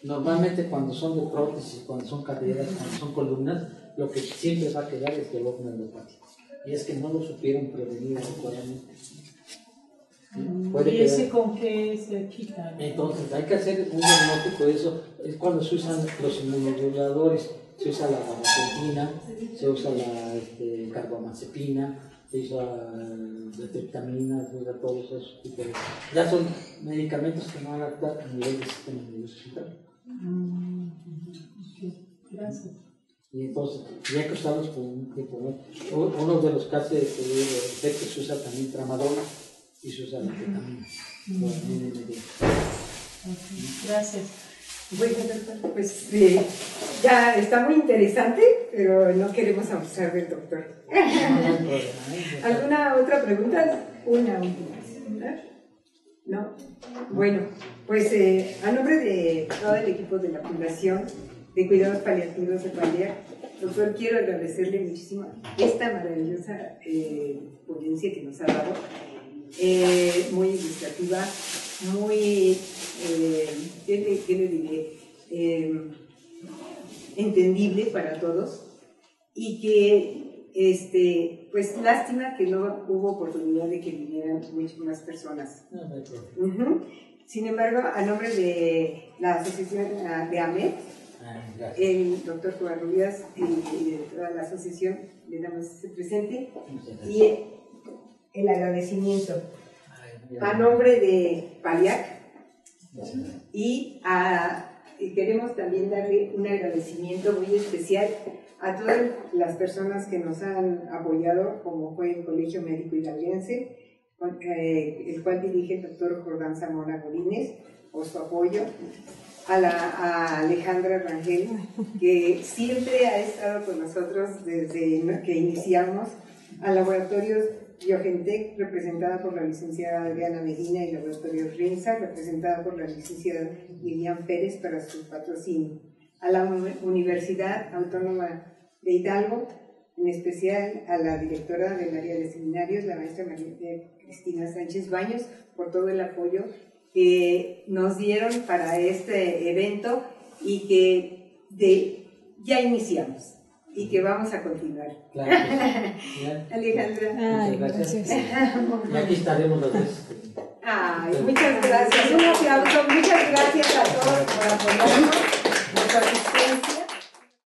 Normalmente cuando son de prótesis, cuando son caderas, cuando son columnas, lo que siempre va a quedar es dolor neuropático. Y es que no lo supieron prevenir adecuadamente. ¿Y ese con qué se quita? Entonces hay que hacer un diagnóstico de eso. Es cuando se usan los inmunomoduladores. Se usa la gabapentina, se usa la carbamazepina, se usa la triptamina, se usa todos esos tipos de... Ya son medicamentos que no van a actuar a nivel del sistema nervioso central. Gracias. Y entonces, ya hay que usarlos por un tiempo. Uno de los casos de efectos se usa también tramadol y se usa la ketamina. Gracias. Bueno, doctor, pues ya está muy interesante, pero no queremos abusar del doctor. ¿Alguna otra pregunta? Una última, ¿verdad? ¿No? Bueno, pues a nombre de todo el equipo de la Fundación de Cuidados Paliativos de Paliar, doctor, quiero agradecerle muchísimo esta maravillosa ponencia que nos ha dado, muy ilustrativa, muy, ¿qué le diré? Entendible para todos, y que, pues lástima que no hubo oportunidad de que vinieran muchas más personas. Sin embargo, a nombre de la asociación de AMET, el doctor Covarrubias y de toda la asociación, le damos este presente y el agradecimiento a nombre de Paliac, y queremos también darle un agradecimiento muy especial a todas las personas que nos han apoyado, como fue el Colegio Médico Hidalguense, el cual dirige el doctor Jordán Zamora Godínez, por su apoyo, a Alejandra Rangel, que siempre ha estado con nosotros desde que iniciamos, al laboratorio Biogentec, representada por la licenciada Adriana Medina, y Laboratorio RINSA, representada por la licenciada Lilian Pérez para su patrocinio. A la Universidad Autónoma de Hidalgo, en especial a la directora del área de seminarios, la maestra Cristina Sánchez Baños, por todo el apoyo que nos dieron para este evento y que ya iniciamos y que vamos a continuar. Claro. Alejandra. Muchas gracias. Y aquí estaremos los dos. Ay, muchas gracias. Un aplauso, muchas gracias.